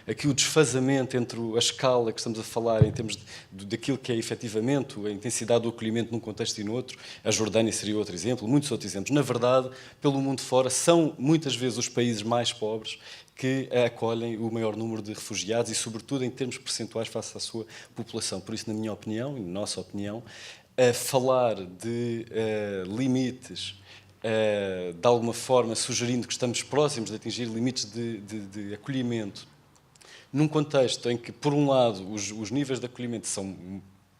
aqui o desfazamento entre a escala que estamos a falar em termos daquilo que é efetivamente a intensidade do acolhimento num contexto e no outro, a Jordânia seria outro exemplo, muitos outros exemplos. Na verdade, pelo mundo fora, são muitas vezes os países mais pobres que acolhem o maior número de refugiados e, sobretudo, em termos percentuais face à sua população. Por isso, na minha opinião, e na nossa opinião, falar de limites, de alguma forma sugerindo que estamos próximos de atingir limites de acolhimento, num contexto em que, por um lado, os níveis de acolhimento são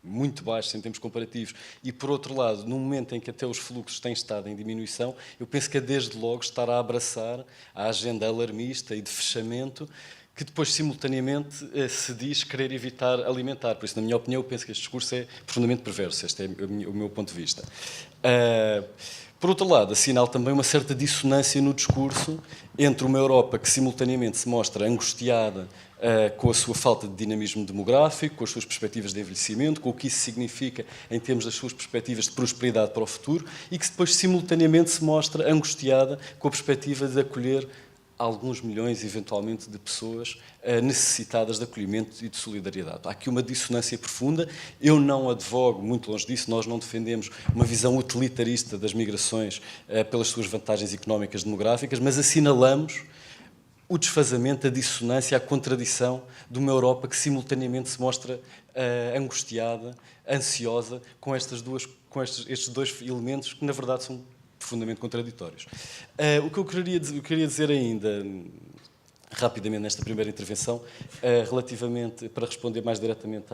muito baixos em termos comparativos e, por outro lado, no momento em que até os fluxos têm estado em diminuição, eu penso que é desde logo estar a abraçar a agenda alarmista e de fechamento que depois, simultaneamente, se diz querer evitar alimentar. Por isso, na minha opinião, eu penso que este discurso é profundamente perverso. Este é o meu ponto de vista. Por outro lado, assinalo também uma certa dissonância no discurso entre uma Europa que, simultaneamente, se mostra angustiada com a sua falta de dinamismo demográfico, com as suas perspectivas de envelhecimento, com o que isso significa em termos das suas perspectivas de prosperidade para o futuro, e que depois, simultaneamente, se mostra angustiada com a perspectiva de acolher alguns milhões, eventualmente, de pessoas necessitadas de acolhimento e de solidariedade. Há aqui uma dissonância profunda. Eu não advogo, muito longe disso, nós não defendemos uma visão utilitarista das migrações pelas suas vantagens económicas demográficas, mas assinalamos o desfazamento, a dissonância, a contradição de uma Europa que simultaneamente se mostra angustiada, ansiosa com estes dois elementos que, na verdade, são profundamente contraditórios. O que eu queria dizer ainda, rapidamente nesta primeira intervenção, relativamente, para responder mais diretamente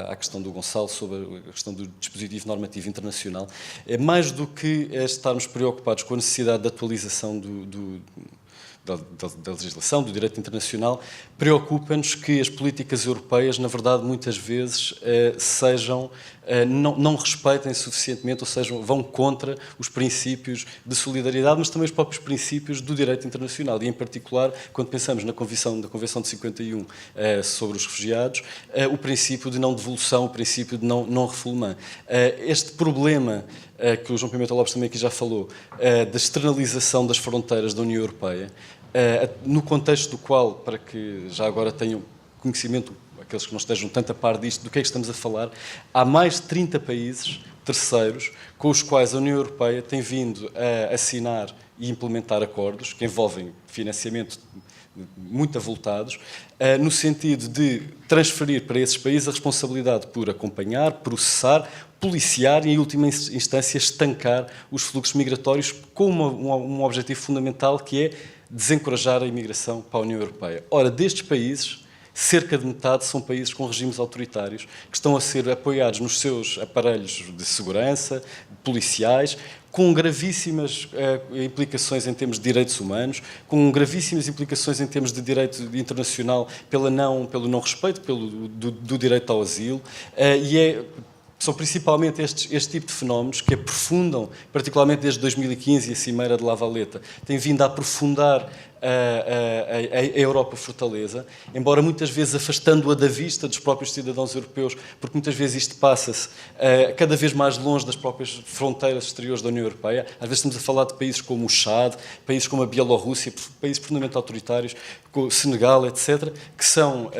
à questão do Gonçalo sobre a questão do dispositivo normativo internacional, é mais do que estarmos preocupados com a necessidade de atualização da legislação, do direito internacional, preocupa-nos que as políticas europeias, na verdade, muitas vezes não respeitem suficientemente, ou seja, vão contra os princípios de solidariedade, mas também os próprios princípios do direito internacional. E, em particular, quando pensamos na Convenção de 51 sobre os refugiados, o princípio de não devolução, o princípio de não refoulement. Este problema, que o João Pimenta Lopes também aqui já falou, da externalização das fronteiras da União Europeia, no contexto do qual, para que já agora tenham conhecimento, aqueles que não estejam tanto a par disto, do que é que estamos a falar, há mais de 30 países terceiros com os quais a União Europeia tem vindo a assinar e implementar acordos que envolvem financiamento muito avultados, no sentido de transferir para esses países a responsabilidade por acompanhar, processar, policiar e, em última instância, estancar os fluxos migratórios com um objetivo fundamental, que é desencorajar a imigração para a União Europeia. Ora, destes países, cerca de metade são países com regimes autoritários, que estão a ser apoiados nos seus aparelhos de segurança, policiais, com gravíssimas implicações em termos de direitos humanos, com gravíssimas implicações em termos de direito internacional pelo não respeito do direito ao asilo, são principalmente este tipo de fenómenos que aprofundam, particularmente desde 2015 e a Cimeira de La Valeta, tem vindo a aprofundar a Europa fortaleza, embora muitas vezes afastando-a da vista dos próprios cidadãos europeus, porque muitas vezes isto passa-se cada vez mais longe das próprias fronteiras exteriores da União Europeia. Às vezes estamos a falar de países como o Chad, países como a Bielorrússia, países profundamente autoritários, como o Senegal, etc., que são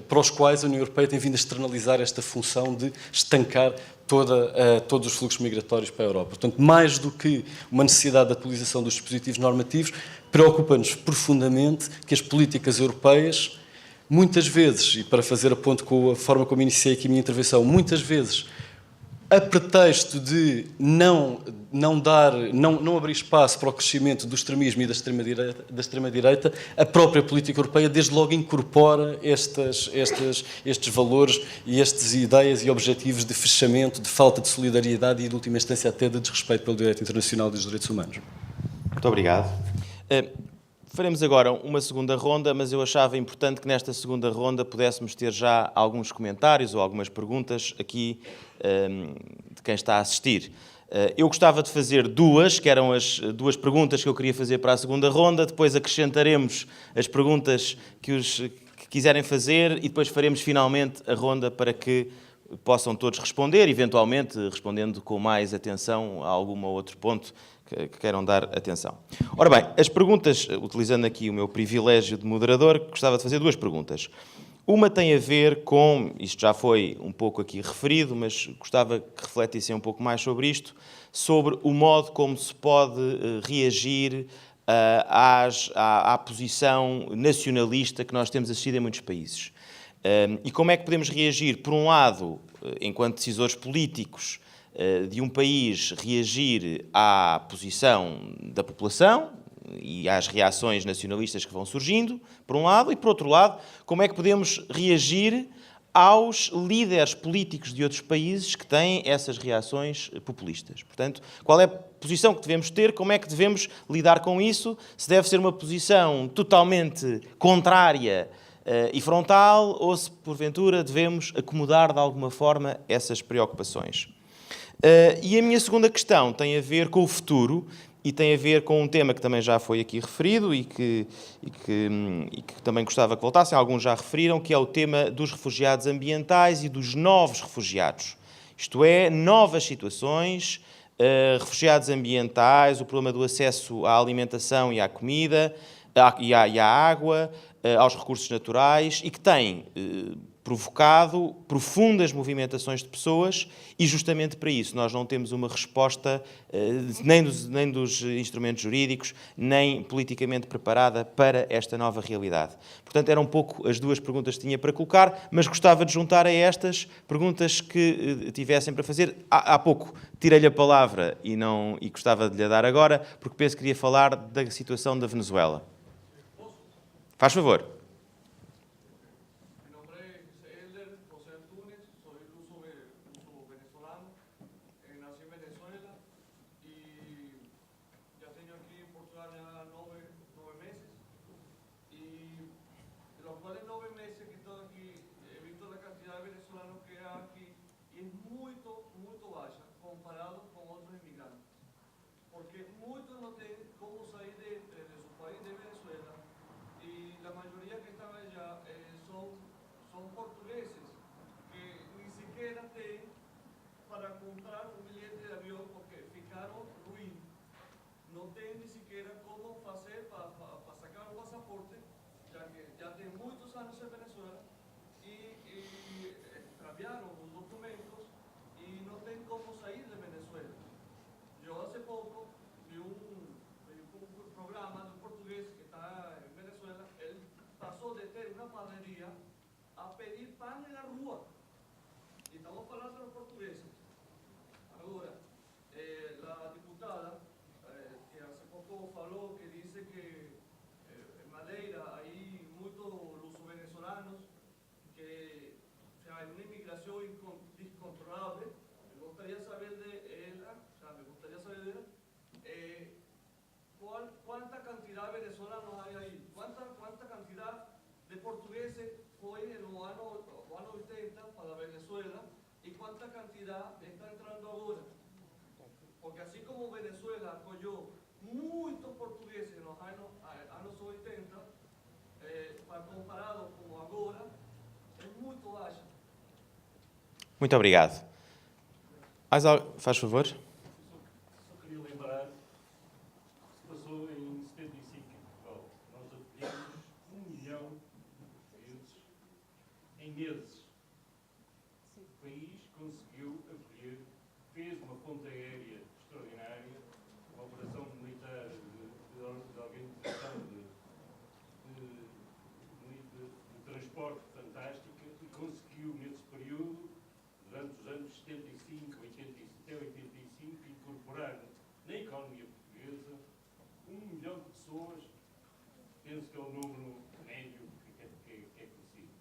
para os quais a União Europeia tem vindo a externalizar esta função de estancar todos os fluxos migratórios para a Europa. Portanto, mais do que uma necessidade de atualização dos dispositivos normativos, preocupa-nos profundamente que as políticas europeias, muitas vezes, e para fazer a ponto com a forma como iniciei aqui a minha intervenção, muitas vezes a pretexto de não abrir espaço para o crescimento do extremismo e da extrema-direita, a própria política europeia desde logo incorpora estes valores e estas ideias e objetivos de fechamento, de falta de solidariedade e, de última instância, até de desrespeito pelo direito internacional e dos direitos humanos. Muito obrigado. Faremos agora uma segunda ronda, mas eu achava importante que nesta segunda ronda pudéssemos ter já alguns comentários ou algumas perguntas aqui de quem está a assistir. Eu gostava de fazer duas, que eram as duas perguntas que eu queria fazer para a segunda ronda, depois acrescentaremos as perguntas que quiserem fazer e depois faremos finalmente a ronda para que possam todos responder, eventualmente respondendo com mais atenção a algum outro ponto que queiram dar atenção. Ora bem, as perguntas, utilizando aqui o meu privilégio de moderador, gostava de fazer duas perguntas. Uma tem a ver com, isto já foi um pouco aqui referido, mas gostava que refletissem um pouco mais sobre isto, sobre o modo como se pode reagir à posição nacionalista que nós temos assistido em muitos países. E como é que podemos reagir, por um lado, enquanto decisores políticos de um país, reagir à posição da população e às reações nacionalistas que vão surgindo, por um lado, e por outro lado, como é que podemos reagir aos líderes políticos de outros países que têm essas reações populistas. Portanto, qual é a posição que devemos ter, como é que devemos lidar com isso, se deve ser uma posição totalmente contrária e frontal, ou se, porventura, devemos acomodar de alguma forma essas preocupações. E a minha segunda questão tem a ver com o futuro e tem a ver com um tema que também já foi aqui referido e que também gostava que voltassem, alguns já referiram, que é o tema dos refugiados ambientais e dos novos refugiados. Isto é, novas situações, refugiados ambientais, o problema do acesso à alimentação e à comida, e à água, aos recursos naturais e que têm provocado profundas movimentações de pessoas e justamente para isso nós não temos uma resposta nem dos instrumentos jurídicos, nem politicamente preparada para esta nova realidade. Portanto, eram um pouco as duas perguntas que tinha para colocar, mas gostava de juntar a estas perguntas que tivessem para fazer. Há pouco tirei-lhe a palavra e gostava de lhe dar agora, porque penso que queria falar da situação da Venezuela. Faz favor. Muito obrigado. Faz favor. Só queria lembrar que se passou em 75 em Portugal. Nós acolhemos 1 milhão de portugueses em meses. O país conseguiu acolher, fez uma ponte aérea extraordinária, uma operação militar de organização de transporte fantástica e conseguiu, nesse período, durante os anos 75, 80, penso que é o número médio que é conhecido.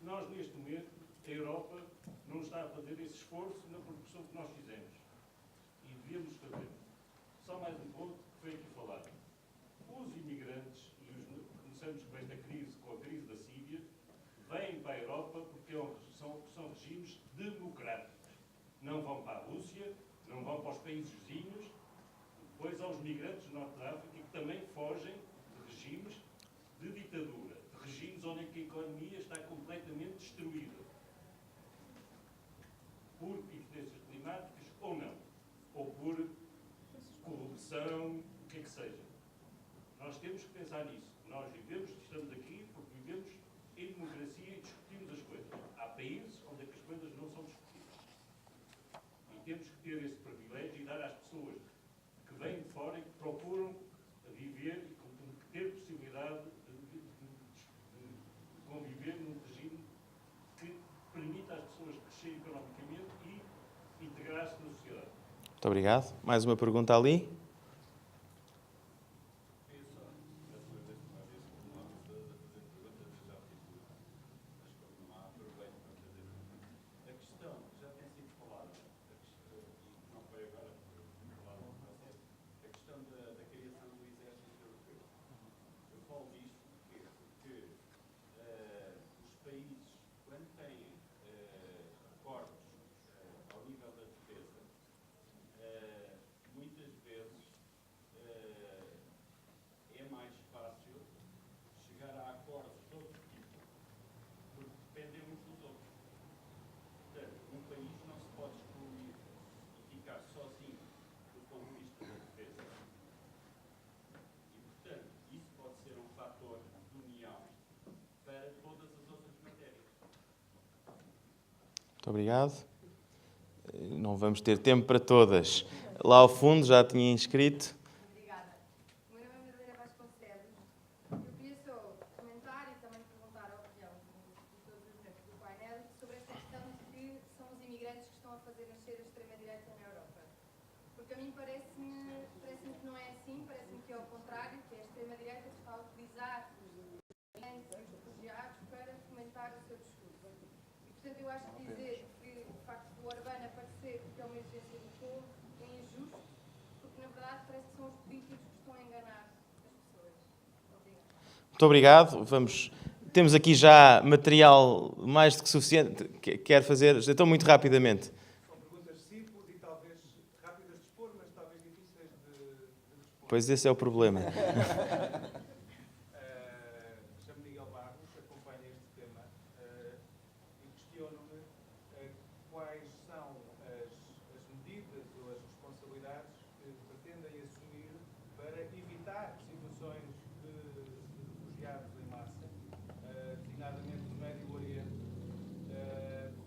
Nós, neste momento, a Europa não está a fazer esse esforço na proporção que nós fizemos. E devíamos fazer. Só mais um ponto que foi aqui falado. Os imigrantes, começamos com esta crise, com a crise da Síria, vêm para a Europa porque são regimes democráticos. Não vão para a Rússia, não vão para os países vizinhos. Depois há os migrantes do Norte da África que também fogem de regimes de ditadura, de regimes onde a economia está completamente destruída. Por incidências climáticas ou não. Ou por corrupção, o que é que seja. Nós temos que pensar nisso. Nós estamos aqui porque vivemos em democracia e discutimos as coisas. Há países onde as coisas não são discutidas. E temos que ter esse privilégio e dar às pessoas que vêm de fora e que procuram viver e ter possibilidade de conviver num regime que permita às pessoas crescer economicamente e integrar-se na sociedade. Muito obrigado. Mais uma pergunta ali. Muito obrigado. Não vamos ter tempo para todas. Lá ao fundo já tinha inscrito. Obrigada. O meu nome é Madalena Vasconcelos. Eu queria só comentar e também perguntar a opinião de todos os membros do painel sobre esta questão de que são os imigrantes que estão a fazer nascer a extrema-direita na Europa. Porque a mim parece-me que não é assim, parece-me que é ao contrário, que é a extrema-direita que está a utilizar os imigrantes e os refugiados para fomentar o seu discurso. E, portanto, eu acho que dizer que o facto do Orbán aparecer porque é uma exigência do povo é injusto, porque na verdade parece que são os políticos que estão a enganar as pessoas. Obrigada. Muito obrigado. Temos aqui já material mais do que suficiente. Quero fazer, então muito rapidamente. São perguntas simples e talvez rápidas de expor, mas talvez difíceis de responder. Pois esse é o problema. Chamo-me Miguel Barros, acompanho este tema e questiono-me quais são as medidas ou as responsabilidades que pretendem assumir para evitar situações de refugiados em massa, designadamente no Médio Oriente,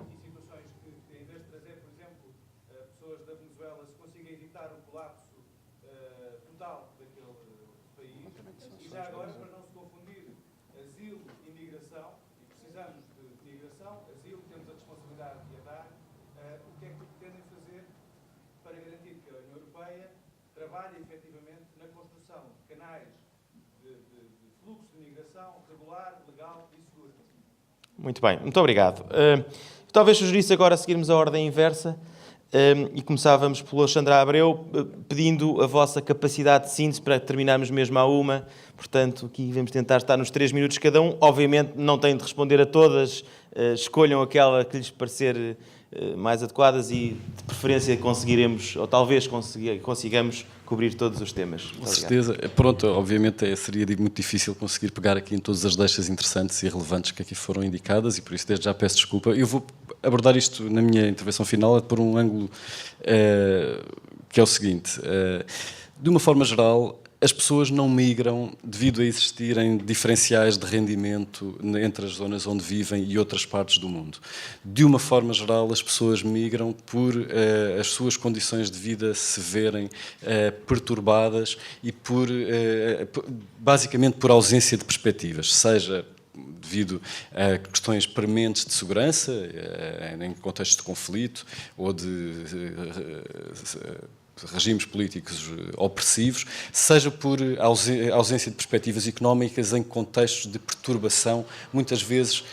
e situações que, em vez de trazer, por exemplo, pessoas da Venezuela, se consiga evitar o colapso total daquele país. E já agora, para não se confundir, asilo e migração, e precisamos de migração, asilo, temos a responsabilidade de a dar, o que é que pretendem fazer para garantir que a União Europeia trabalhe efetivamente na construção de canais de fluxo de migração regular, legal e seguro. Muito bem, muito obrigado. Talvez sugerisse agora seguirmos a ordem inversa e começávamos pelo Alexandre Abreu, pedindo a vossa capacidade de síntese para terminarmos mesmo à uma. Portanto, aqui vamos tentar estar nos 3 minutos cada um. Obviamente não têm de responder a todas, escolham aquela que lhes parecer mais adequadas e, de preferência, conseguiremos, ou talvez consigamos cobrir todos os temas. Com certeza. Pronto, obviamente seria muito difícil conseguir pegar aqui em todas as deixas interessantes e relevantes que aqui foram indicadas e por isso desde já peço desculpa. Eu vou abordar isto na minha intervenção final por um ângulo que é o seguinte. De uma forma geral, as pessoas não migram devido a existirem diferenciais de rendimento entre as zonas onde vivem e outras partes do mundo. De uma forma geral, as pessoas migram por as suas condições de vida se verem perturbadas e basicamente por ausência de perspectivas, seja devido a questões prementes de segurança, em contexto de conflito, ou de regimes políticos opressivos, seja por ausência de perspectivas económicas em contextos de perturbação, muitas vezes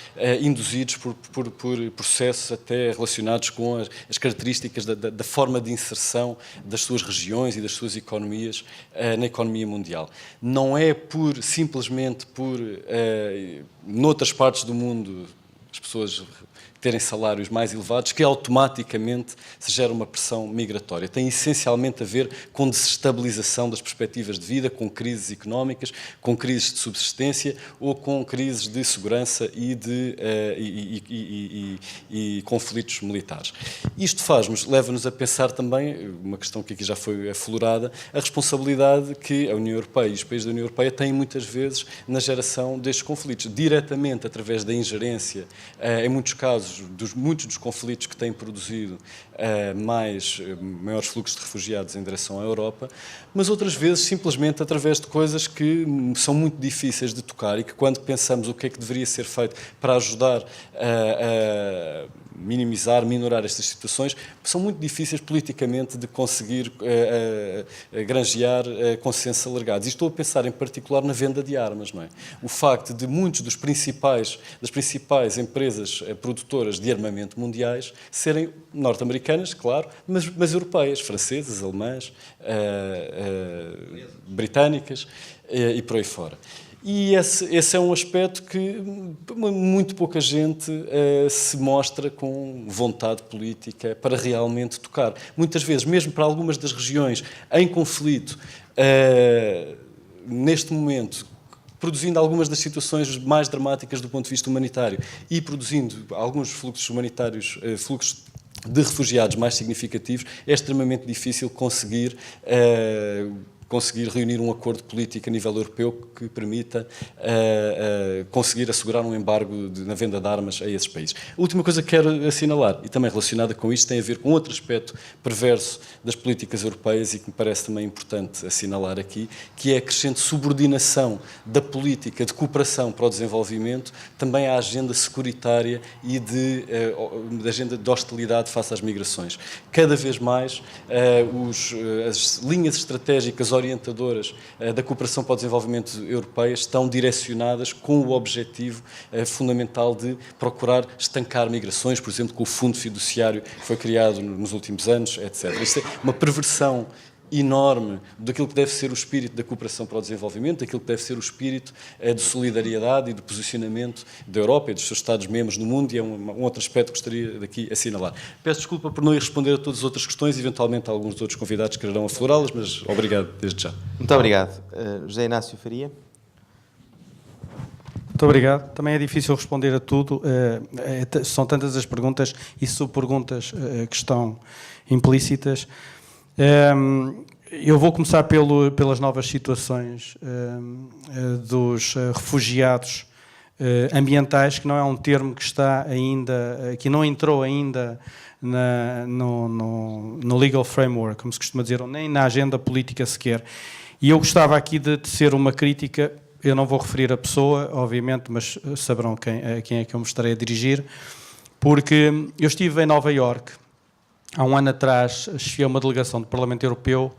induzidos por processos até relacionados com as características da forma de inserção das suas regiões e das suas economias na economia mundial. Não é simplesmente por, noutras partes do mundo, as pessoas terem salários mais elevados, que automaticamente se gera uma pressão migratória. Tem essencialmente a ver com desestabilização das perspectivas de vida, com crises económicas, com crises de subsistência ou com crises de segurança e conflitos militares. Isto leva-nos a pensar também, uma questão que aqui já foi aflorada, a responsabilidade que a União Europeia e os países da União Europeia têm muitas vezes na geração destes conflitos, diretamente através da ingerência, em muitos casos, muitos dos conflitos que têm produzido maiores fluxos de refugiados em direção à Europa, mas outras vezes simplesmente através de coisas que são muito difíceis de tocar e que, quando pensamos o que é que deveria ser feito para ajudar a minimizar, minorar estas situações, são muito difíceis politicamente de conseguir granjear consensos alargados. E estou a pensar em particular na venda de armas, não é? O facto de muitos das principais empresas produtoras de armamento mundiais serem norte-americanas, claro, mas europeias, francesas, alemãs, britânicas e por aí fora. E esse é um aspecto que muito pouca gente se mostra com vontade política para realmente tocar. Muitas vezes, mesmo para algumas das regiões em conflito, neste momento, produzindo algumas das situações mais dramáticas do ponto de vista humanitário e produzindo alguns fluxos humanitários, fluxos de refugiados mais significativos, é extremamente difícil conseguir reunir um acordo político a nível europeu que permita conseguir assegurar um embargo na venda de armas a esses países. A última coisa que quero assinalar, e também relacionada com isto, tem a ver com outro aspecto perverso das políticas europeias e que me parece também importante assinalar aqui, que é a crescente subordinação da política de cooperação para o desenvolvimento também à agenda securitária e da agenda de hostilidade face às migrações. Cada vez mais as linhas estratégicas orientadoras da cooperação para o desenvolvimento europeia estão direcionadas com o objetivo fundamental de procurar estancar migrações, por exemplo, com o fundo fiduciário que foi criado nos últimos anos, etc. Isto é uma perversão enorme daquilo que deve ser o espírito da cooperação para o desenvolvimento, daquilo que deve ser o espírito de solidariedade e de posicionamento da Europa e dos seus Estados-membros no mundo, e é um outro aspecto que gostaria daqui assinalar. Peço desculpa por não ir responder a todas as outras questões, eventualmente alguns dos outros convidados quererão aflorá-las, mas obrigado desde já. Muito obrigado. José Inácio Faria. Muito obrigado. Também é difícil responder a tudo. São tantas as perguntas e subperguntas que estão implícitas. Eu vou começar pelas novas situações dos refugiados ambientais, que não é um termo que está ainda, que não entrou ainda no legal framework, como se costuma dizer, ou nem na agenda política sequer. E eu gostava aqui de tecer uma crítica. Eu não vou referir a pessoa, obviamente, mas saberão a quem é que eu me estarei a dirigir, porque eu estive em Nova Iorque há um ano atrás, chefiei uma delegação do Parlamento Europeu,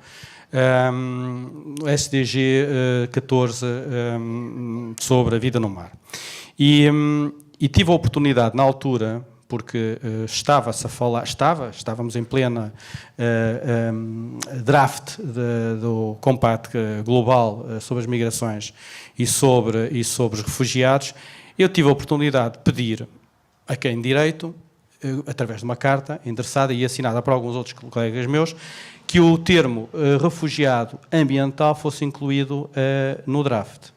SDG 14, sobre a vida no mar. E tive a oportunidade, na altura, porque estávamos em plena draft do Compact Global sobre as migrações e sobre os refugiados, eu tive a oportunidade de pedir a quem direito, através de uma carta endereçada e assinada por alguns outros colegas meus, que o termo refugiado ambiental fosse incluído no draft.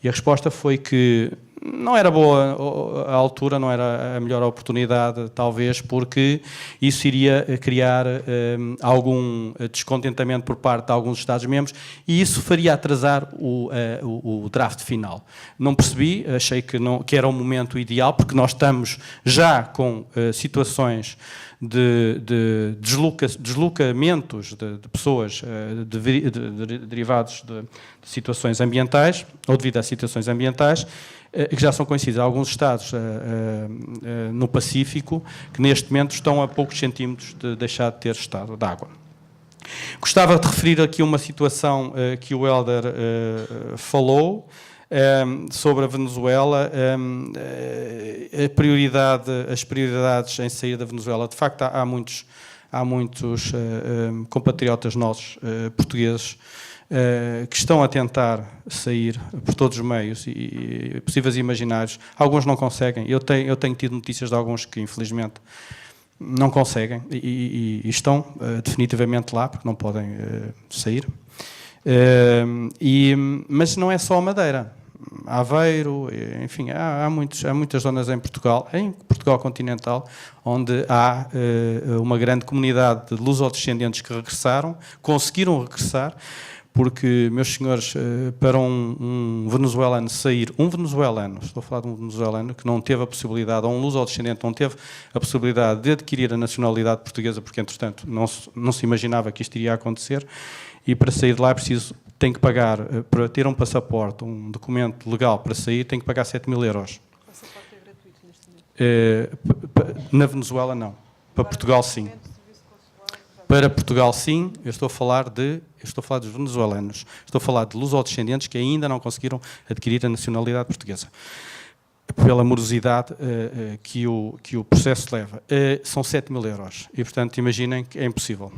E a resposta foi que não era boa a altura, não era a melhor oportunidade, talvez, porque isso iria criar algum descontentamento por parte de alguns Estados-membros e isso faria atrasar o draft final. Não percebi, achei que era um momento ideal, porque nós estamos já com situações de deslocamentos de pessoas derivados de situações ambientais, ou devido a situações ambientais, que já são conhecidos. Há alguns estados no Pacífico que neste momento estão a poucos centímetros de deixar de ter estado de água. Gostava de referir aqui uma situação que o Hélder falou sobre a Venezuela, as prioridades em sair da Venezuela. De facto, há muitos compatriotas nossos, portugueses, que estão a tentar sair por todos os meios e possíveis e imaginários. Alguns não conseguem. Eu tenho tido notícias de alguns que, infelizmente, não conseguem e estão definitivamente lá, porque não podem sair. Mas não é só a Madeira. Aveiro, enfim, há muitas zonas em Portugal continental, onde há uma grande comunidade de lusodescendentes que regressaram, conseguiram regressar, porque, meus senhores, para um venezuelano sair, estou a falar de um venezuelano que não teve a possibilidade, ou um lusodescendente não teve a possibilidade de adquirir a nacionalidade portuguesa, porque, entretanto, não se imaginava que isto iria acontecer, e para sair de lá tem que pagar, para ter um passaporte, um documento legal para sair, tem que pagar 7.000 euros. O passaporte é gratuito neste momento? Na Venezuela, não. Para Portugal, sim. Para Portugal, sim. Eu estou a falar dos venezuelanos. Estou a falar de lusodescendentes que ainda não conseguiram adquirir a nacionalidade portuguesa. Pela morosidade que o processo leva. São 7.000 euros. E, portanto, imaginem que é impossível.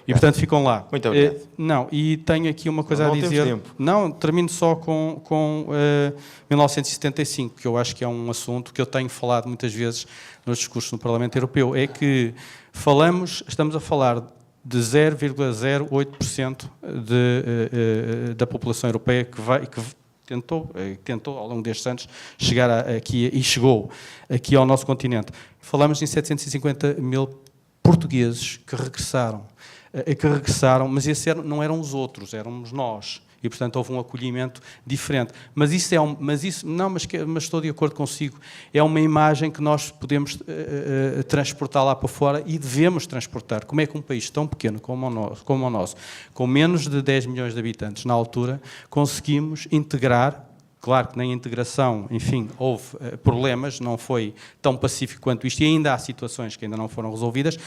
E, portanto, ficam lá. Muito obrigado. Não, e tenho aqui uma coisa não a dizer. Temos tempo. Não, termino só com 1975, que eu acho que é um assunto que eu tenho falado muitas vezes nos discursos no Parlamento Europeu. É que estamos a falar de 0,08% da população europeia que tentou ao longo destes anos chegar aqui e chegou aqui ao nosso continente. Falamos em 750.000 portugueses que regressaram, mas esses não eram os outros, éramos nós. E, portanto, houve um acolhimento diferente. Mas estou de acordo consigo, é uma imagem que nós podemos transportar lá para fora e devemos transportar. Como é que um país tão pequeno como o nosso, com menos de 10 milhões de habitantes na altura, conseguimos integrar. Claro que na integração, enfim, houve problemas, não foi tão pacífico quanto isto, e ainda há situações que ainda não foram resolvidas,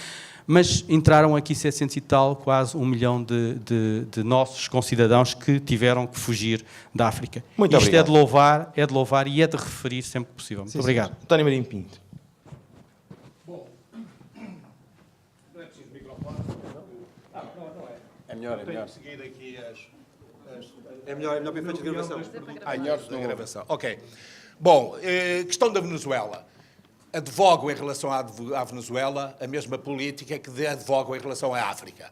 mas entraram aqui 700 e tal, quase 1 milhão de nossos concidadãos que tiveram que fugir da África. Muito isto obrigado. É de louvar e é de referir sempre que possível. Muito obrigado. António Marinho Pinto. É melhor. Seguir aqui É melhor para efeitos de gravação. Na gravação. Ok. Bom, questão da Venezuela. Advogo em relação à Venezuela a mesma política que advogo em relação à África.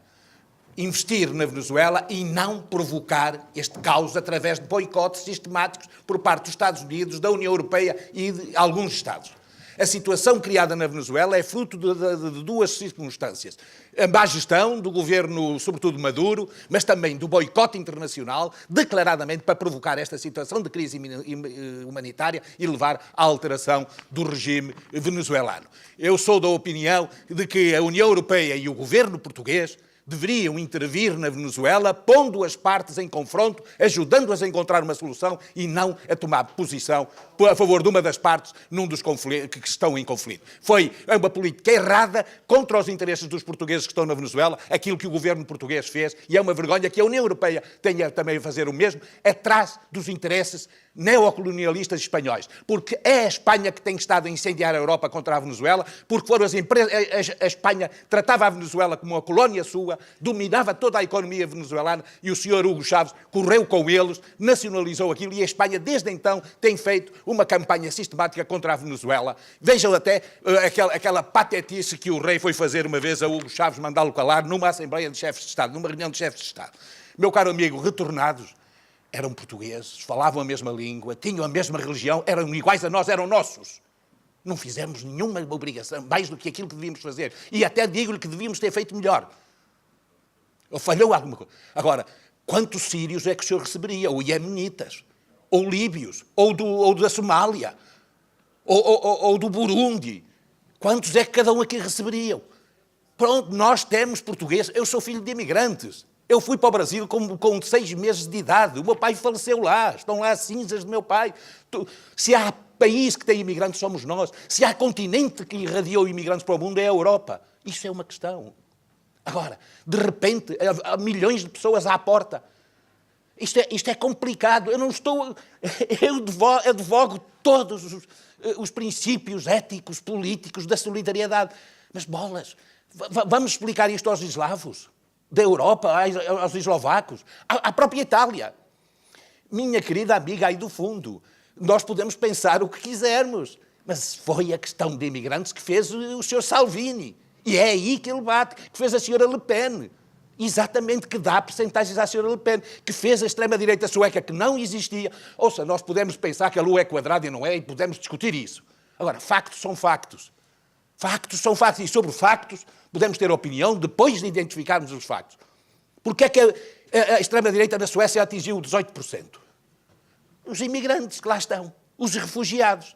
Investir na Venezuela e não provocar este caos através de boicotes sistemáticos por parte dos Estados Unidos, da União Europeia e de alguns Estados. A situação criada na Venezuela é fruto de duas circunstâncias. A má gestão do governo, sobretudo Maduro, mas também do boicote internacional, declaradamente para provocar esta situação de crise humanitária e levar à alteração do regime venezuelano. Eu sou da opinião de que a União Europeia e o governo português deveriam intervir na Venezuela, pondo as partes em confronto, ajudando-as a encontrar uma solução e não a tomar posição a favor de uma das partes num dos conflitos que estão em conflito. Foi uma política errada contra os interesses dos portugueses que estão na Venezuela, aquilo que o governo português fez, e é uma vergonha que a União Europeia tenha também a fazer o mesmo, atrás dos interesses neocolonialistas espanhóis, porque é a Espanha que tem estado a incendiar a Europa contra a Venezuela, porque foram as empresas, a Espanha tratava a Venezuela como uma colónia sua, dominava toda a economia venezuelana e o senhor Hugo Chávez correu com eles, nacionalizou aquilo e a Espanha desde então tem feito uma campanha sistemática contra a Venezuela. Vejam até aquela patetice que o rei foi fazer uma vez a Hugo Chávez, mandá-lo calar numa Assembleia de Chefes de Estado, numa reunião de chefes de Estado. Meu caro amigo, retornados, eram portugueses, falavam a mesma língua, tinham a mesma religião, eram iguais a nós, eram nossos. Não fizemos nenhuma obrigação, mais do que aquilo que devíamos fazer. E até digo-lhe que devíamos ter feito melhor. Ou falhou alguma coisa. Agora, quantos sírios é que o senhor receberia? Ou iemenitas? Ou líbios? Ou da Somália? Ou do Burundi? Quantos é que cada um aqui receberiam? Pronto, nós temos portugueses. Eu sou filho de imigrantes. Eu fui para o Brasil com 6 meses de idade. O meu pai faleceu lá. Estão lá as cinzas do meu pai. Se há país que tem imigrantes, somos nós. Se há continente que irradiou imigrantes para o mundo, é a Europa. Isso é uma questão. Agora, de repente, há milhões de pessoas à porta. Isto é complicado. Eu advogo todos os princípios éticos, políticos, da solidariedade. Mas bolas, vamos explicar isto aos eslavos, da Europa, aos eslovacos, à própria Itália. Minha querida amiga aí do fundo, nós podemos pensar o que quisermos, mas foi a questão de imigrantes que fez o Sr. Salvini. E é aí que ele bate, que fez a Sra. Le Pen. Exatamente, que dá percentagens à Sra. Le Pen, que fez a extrema-direita sueca, que não existia. Ouça, nós podemos pensar que a Lua é quadrada e não é, e podemos discutir isso. Agora, factos são factos. Factos são factos, e sobre factos podemos ter opinião depois de identificarmos os factos. Porquê é que a extrema-direita na Suécia atingiu 18%? Os imigrantes que lá estão, os refugiados,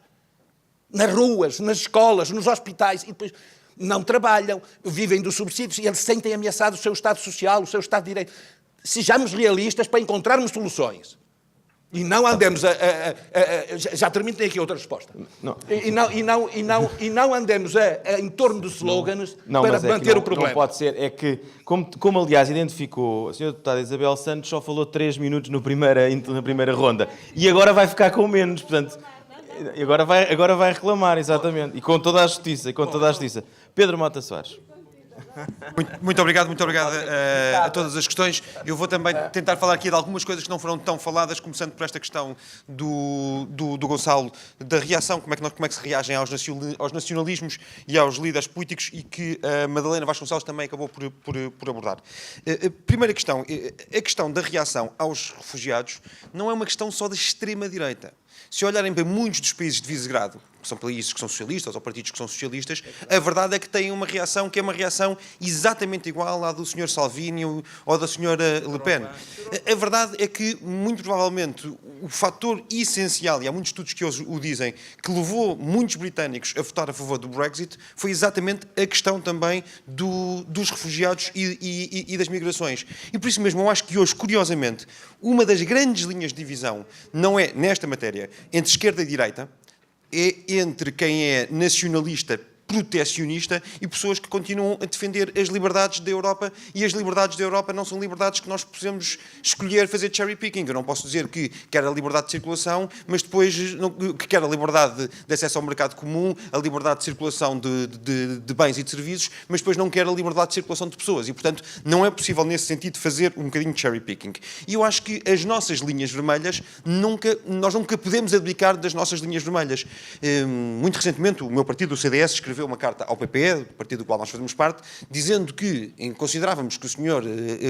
nas ruas, nas escolas, nos hospitais, e depois não trabalham, vivem dos subsídios e eles sentem ameaçado o seu Estado Social, o seu Estado de Direito. Sejamos realistas para encontrarmos soluções. E não andemos já termino, tenho aqui outra resposta. Não. E não andemos em torno de slogans para manter o problema. Não pode ser. É que, como aliás identificou a Sra. Deputada Isabel Santos, só falou 3 minutos na primeira ronda. E agora vai ficar com menos, portanto... Agora vai reclamar, exatamente. E com toda a justiça. Pedro Mota Soares. Muito obrigado a todas as questões. Eu vou também tentar falar aqui de algumas coisas que não foram tão faladas, começando por esta questão do Gonçalo, da reação, como é que se reagem aos nacionalismos e aos líderes políticos, e que a Madalena Vasconcelos também acabou por abordar. Primeira questão, a questão da reação aos refugiados não é uma questão só da extrema-direita. Se olharem para muitos dos países de Visegrado, que são países que são socialistas ou partidos que são socialistas, a verdade é que têm uma reação que é uma reação exatamente igual à do Sr. Salvini ou da Sra. Le Pen. A verdade é que, muito provavelmente, o fator essencial, e há muitos estudos que hoje o dizem, que levou muitos britânicos a votar a favor do Brexit, foi exatamente a questão também dos refugiados e das migrações. E por isso mesmo, eu acho que hoje, curiosamente, uma das grandes linhas de divisão não é, nesta matéria, entre esquerda e direita, é entre quem é nacionalista, protecionista, e pessoas que continuam a defender as liberdades da Europa, e as liberdades da Europa não são liberdades que nós possamos escolher fazer cherry picking. Eu não posso dizer que quero a liberdade de circulação, mas depois que quero a liberdade de acesso ao mercado comum, a liberdade de circulação de bens e de serviços, mas depois não quero a liberdade de circulação de pessoas. E, portanto, não é possível, nesse sentido, fazer um bocadinho de cherry picking. E eu acho que as nossas linhas vermelhas, nós nunca podemos abdicar das nossas linhas vermelhas. Muito recentemente, o meu partido, o CDS, escreveu uma carta ao PPE, do partido do qual nós fazemos parte, dizendo que considerávamos que o Sr.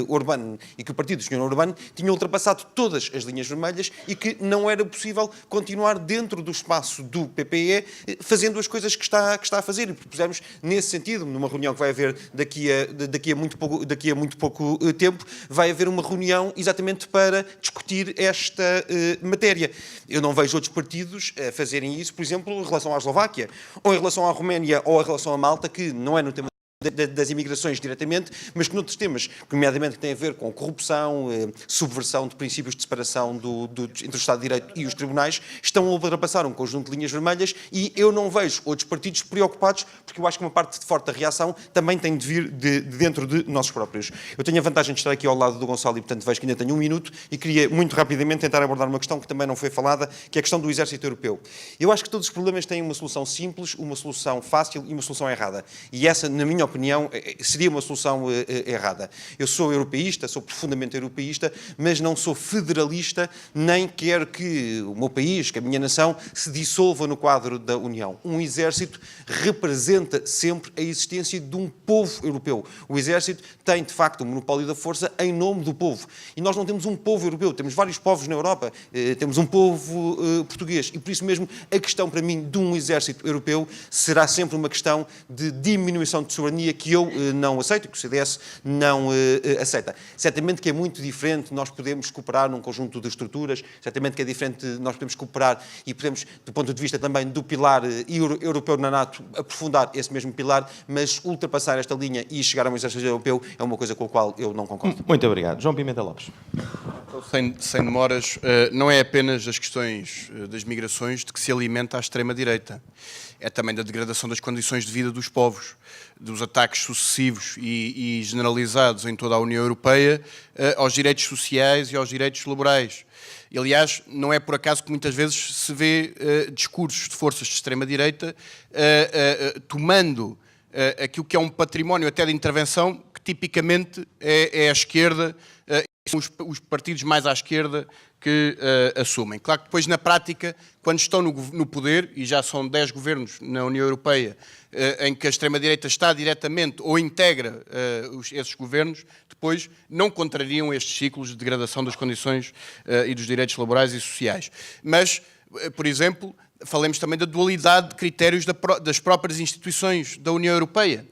Orbán e que o partido do Sr. Orbán tinha ultrapassado todas as linhas vermelhas e que não era possível continuar dentro do espaço do PPE fazendo as coisas que está a fazer. E propusemos, nesse sentido, numa reunião que vai haver daqui a muito pouco tempo, vai haver uma reunião exatamente para discutir esta matéria. Eu não vejo outros partidos a fazerem isso, por exemplo, em relação à Eslováquia, ou em relação à Roménia, ou em relação à Malta, que não é no tema das imigrações diretamente, mas que noutros temas, nomeadamente que têm a ver com corrupção, subversão de princípios de separação entre o Estado de Direito e os tribunais, estão a ultrapassar um conjunto de linhas vermelhas, e eu não vejo outros partidos preocupados, porque eu acho que uma parte forte da reação também tem de vir de dentro de nós próprios. Eu tenho a vantagem de estar aqui ao lado do Gonçalo e, portanto, vejo que ainda tenho 1 minuto, e queria muito rapidamente tentar abordar uma questão que também não foi falada, que é a questão do exército europeu. Eu acho que todos os problemas têm uma solução simples, uma solução fácil e uma solução errada. E essa, na minha opinião, seria uma solução errada. Eu sou europeísta, sou profundamente europeísta, mas não sou federalista, nem quero que o meu país, que a minha nação, se dissolva no quadro da União. Um exército representa sempre a existência de um povo europeu. O exército tem, de facto, o monopólio da força em nome do povo. E nós não temos um povo europeu, temos vários povos na Europa, temos um povo português, e por isso mesmo a questão, para mim, de um exército europeu será sempre uma questão de diminuição de soberania que eu não aceito, que o CDS não aceita. Certamente que é muito diferente, nós podemos cooperar num conjunto de estruturas, certamente que é diferente, nós podemos cooperar e podemos, do ponto de vista também do pilar europeu na NATO, aprofundar esse mesmo pilar, mas ultrapassar esta linha e chegar a um exército europeu é uma coisa com a qual eu não concordo. Muito obrigado. João Pimenta Lopes. Sem demoras, não é apenas as questões das migrações de que se alimenta a extrema-direita. É também da degradação das condições de vida dos povos, dos ataques sucessivos e generalizados em toda a União Europeia aos direitos sociais e aos direitos laborais. E, aliás, não é por acaso que muitas vezes se vê discursos de forças de extrema-direita tomando aquilo que é um património até de intervenção que tipicamente é a esquerda, são os partidos mais à esquerda que assumem. Claro que depois, na prática, quando estão no poder, e já são 10 governos na União Europeia, em que a extrema-direita está diretamente ou integra esses governos, depois não contrariam estes ciclos de degradação das condições e dos direitos laborais e sociais. Mas, por exemplo, falemos também da dualidade de critérios das próprias instituições da União Europeia.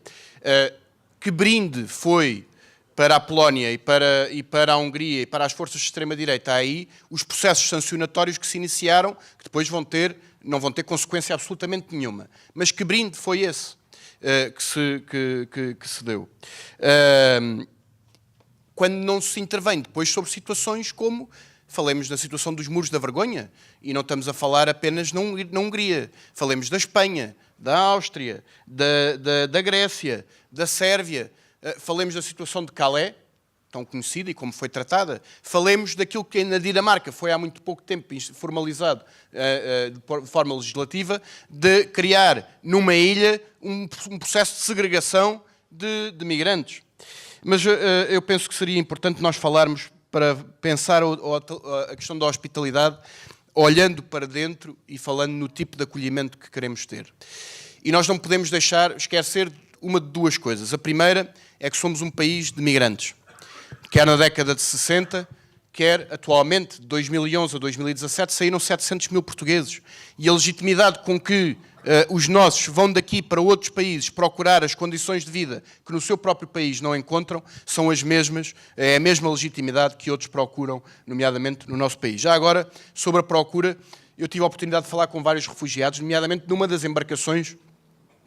Que brinde foi para a Polónia e para a Hungria e para as forças de extrema-direita aí os processos sancionatórios que se iniciaram, que depois não vão ter consequência absolutamente nenhuma. Mas que brinde foi esse que se deu? Quando não se intervém depois sobre situações como, falemos da situação dos muros da vergonha, e não estamos a falar apenas na Hungria, falemos da Espanha, da Áustria, da Grécia, da Sérvia, falemos da situação de Calais, tão conhecida e como foi tratada, falemos daquilo que na Dinamarca foi há muito pouco tempo formalizado de forma legislativa, de criar numa ilha um processo de segregação de migrantes. Mas eu penso que seria importante nós falarmos para pensar a questão da hospitalidade, olhando para dentro e falando no tipo de acolhimento que queremos ter. E nós não podemos esquecer uma de duas coisas. A primeira é que somos um país de migrantes. Quer na década de 60, quer atualmente, de 2011 a 2017, saíram 700 mil portugueses. E a legitimidade com que os nossos vão daqui para outros países procurar as condições de vida que no seu próprio país não encontram, são as mesmas, é a mesma legitimidade que outros procuram, nomeadamente no nosso país. Já agora, sobre a procura, eu tive a oportunidade de falar com vários refugiados, nomeadamente numa das embarcações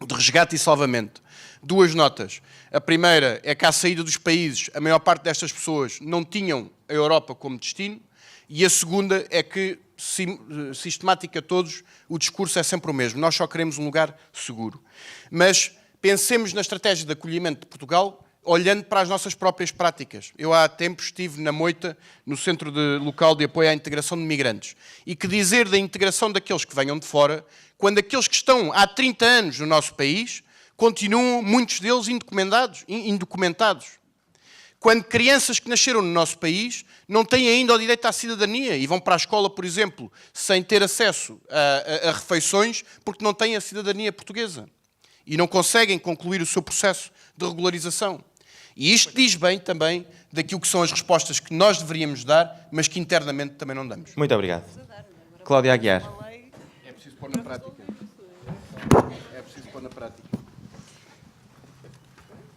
de resgate e salvamento. Duas notas. A primeira é que à saída dos países, a maior parte destas pessoas não tinham a Europa como destino, e a segunda é que, sistemática a todos, o discurso é sempre o mesmo. Nós só queremos um lugar seguro. Mas pensemos na estratégia de acolhimento de Portugal, olhando para as nossas próprias práticas. Eu há tempos estive na Moita, no Centro Local de Apoio à Integração de Migrantes. E que dizer da integração daqueles que venham de fora, quando aqueles que estão há 30 anos no nosso país continuam, muitos deles, indocumentados. Quando crianças que nasceram no nosso país não têm ainda o direito à cidadania e vão para a escola, por exemplo, sem ter acesso a refeições porque não têm a cidadania portuguesa e não conseguem concluir o seu processo de regularização. E isto diz bem também daquilo que são as respostas que nós deveríamos dar, mas que internamente também não damos. Muito obrigado. Cláudia Aguiar. É preciso pôr na prática. É preciso pôr na prática.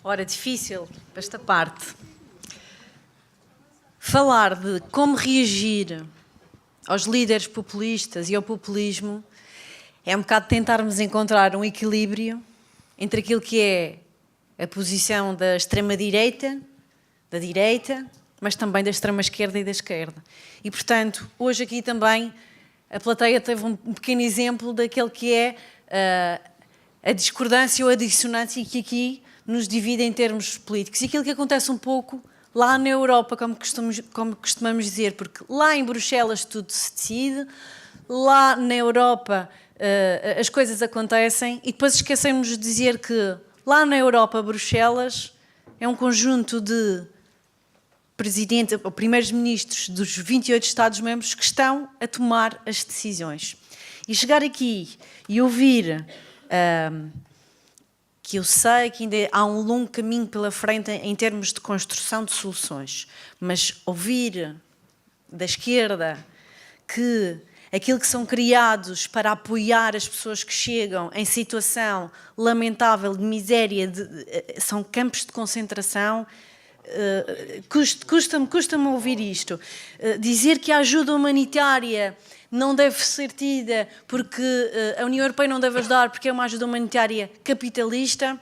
Ora, difícil esta parte. Falar de como reagir aos líderes populistas e ao populismo é um bocado tentarmos encontrar um equilíbrio entre aquilo que é a posição da extrema-direita, da direita, mas também da extrema-esquerda e da esquerda. E, portanto, hoje aqui também a plateia teve um pequeno exemplo daquele que é a discordância ou a dissonância que aqui nos divide em termos políticos. E aquilo que acontece um pouco lá na Europa, como costumamos dizer, porque lá em Bruxelas tudo se decide, lá na Europa as coisas acontecem e depois esquecemos de dizer que lá na Europa, Bruxelas é um conjunto de presidentes ou primeiros-ministros dos 28 Estados-membros que estão a tomar as decisões. E chegar aqui e ouvir que eu sei que ainda há um longo caminho pela frente em termos de construção de soluções, mas ouvir da esquerda que aquilo que são criados para apoiar as pessoas que chegam em situação lamentável de miséria, são campos de concentração, custa-me ouvir isto. Dizer que a ajuda humanitária não deve ser tida porque a União Europeia não deve ajudar porque é uma ajuda humanitária capitalista,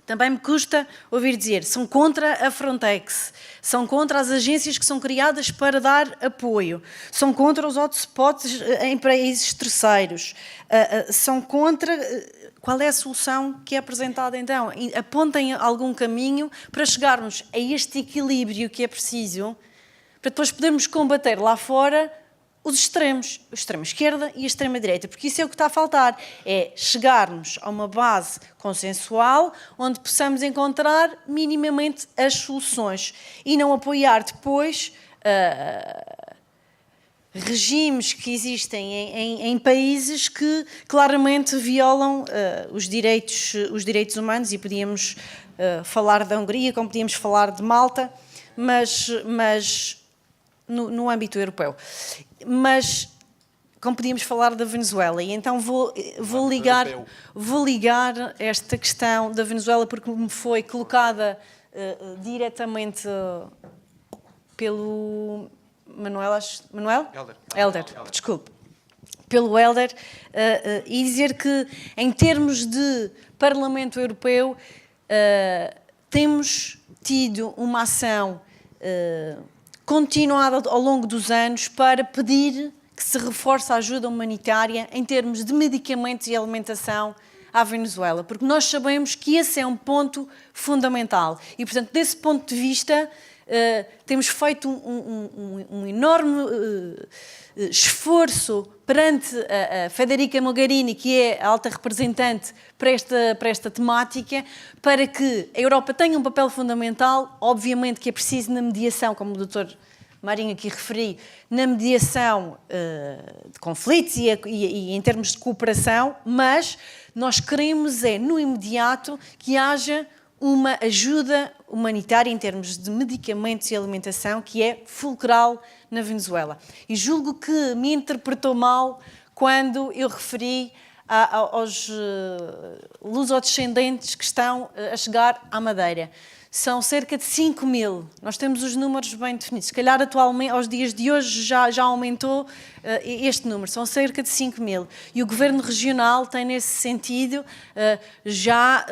Também me custa ouvir dizer, são contra a Frontex, são contra as agências que são criadas para dar apoio, são contra os hotspots em países terceiros, são contra... Qual é a solução que é apresentada então? Apontem algum caminho para chegarmos a este equilíbrio que é preciso, para depois podermos combater lá fora os extremos, a extrema-esquerda e a extrema-direita, porque isso é o que está a faltar, é chegarmos a uma base consensual onde possamos encontrar minimamente as soluções e não apoiar depois regimes que existem em países que claramente violam os direitos humanos, e podíamos falar da Hungria, como podíamos falar de Malta, mas no âmbito europeu. Mas, como podíamos falar da Venezuela, e então vou ligar esta questão da Venezuela, porque me foi colocada diretamente pelo Manuel? Helder, desculpe. Pelo Helder, e dizer que, em termos de Parlamento Europeu, temos tido uma ação continuada ao longo dos anos para pedir que se reforce a ajuda humanitária em termos de medicamentos e alimentação à Venezuela, porque nós sabemos que esse é um ponto fundamental. E, portanto, desse ponto de vista, temos feito um enorme esforço perante a Federica Mogherini, que é a alta representante para esta temática, para que a Europa tenha um papel fundamental. Obviamente que é preciso na mediação, como o Dr. Marinho aqui referiu, na mediação de conflitos e em termos de cooperação, mas nós queremos no imediato, que haja uma ajuda humanitária em termos de medicamentos e alimentação que é fulcral na Venezuela. E julgo que me interpretou mal quando eu referi aos lusodescendentes que estão a chegar à Madeira. São cerca de 5.000. Nós temos os números bem definidos. Se calhar, atualmente, aos dias de hoje, já aumentou este número. São cerca de 5.000. E o Governo Regional tem, nesse sentido, já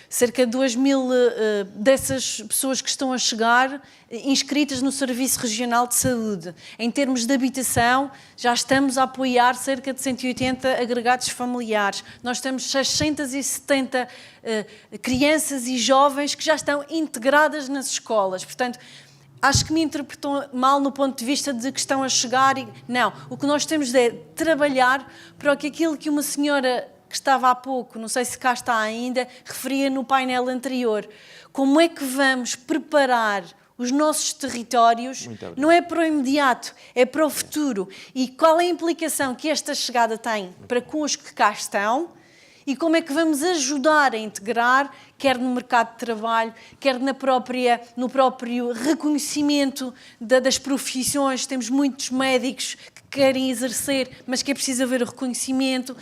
cerca de 2.000 dessas pessoas que estão a chegar inscritas no Serviço Regional de Saúde. Em termos de habitação, já estamos a apoiar cerca de 180 agregados familiares. Nós temos 670 crianças e jovens que já estão integradas nas escolas. Portanto, acho que me interpretou mal no ponto de vista de que estão a chegar. Não, o que nós temos é trabalhar para que aquilo que uma senhora que estava há pouco, não sei se cá está ainda, referia no painel anterior. Como é que vamos preparar os nossos territórios, não é para o imediato, é para o futuro. E qual é a implicação que esta chegada tem para com os que cá estão e como é que vamos ajudar a integrar, quer no mercado de trabalho, quer no próprio reconhecimento das profissões. Temos muitos médicos que querem exercer, mas que é preciso haver o reconhecimento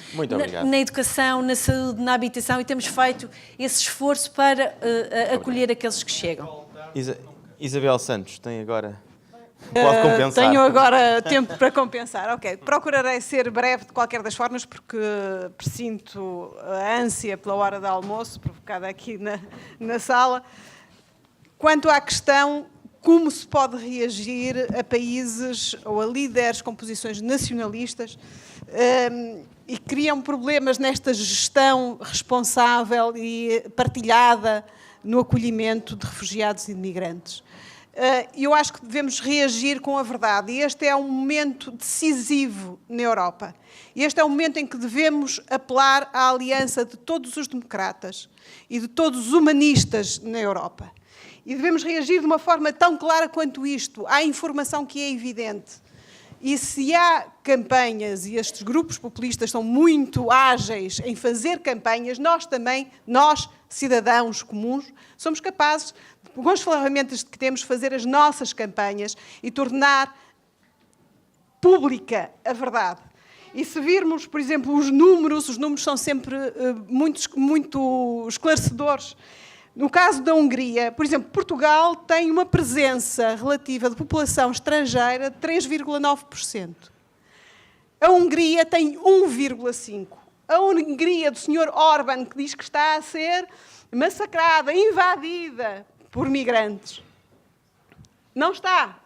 na educação, na saúde, na habitação, e temos feito esse esforço para acolher aqueles que chegam. Isabel Santos, tem agora... Pode compensar. Tenho agora tempo para compensar. Ok, procurarei ser breve de qualquer das formas, porque presinto a ânsia pela hora do almoço, provocada aqui na sala. Quanto à questão, como se pode reagir a países ou a líderes com posições nacionalistas e criam problemas nesta gestão responsável e partilhada no acolhimento de refugiados e de migrantes. Eu acho que devemos reagir com a verdade, e este é um momento decisivo na Europa. Este é o momento em que devemos apelar à aliança de todos os democratas e de todos os humanistas na Europa. E devemos reagir de uma forma tão clara quanto isto. Há informação que é evidente. E se há campanhas, e estes grupos populistas são muito ágeis em fazer campanhas, nós também, cidadãos comuns, somos capazes, com as ferramentas que temos, fazer as nossas campanhas e tornar pública a verdade. E se virmos, por exemplo, os números são sempre muito esclarecedores. No caso da Hungria, por exemplo, Portugal tem uma presença relativa de população estrangeira de 3,9%. A Hungria tem 1,5%. A Hungria do Sr. Orbán, que diz que está a ser massacrada, invadida por migrantes. Não está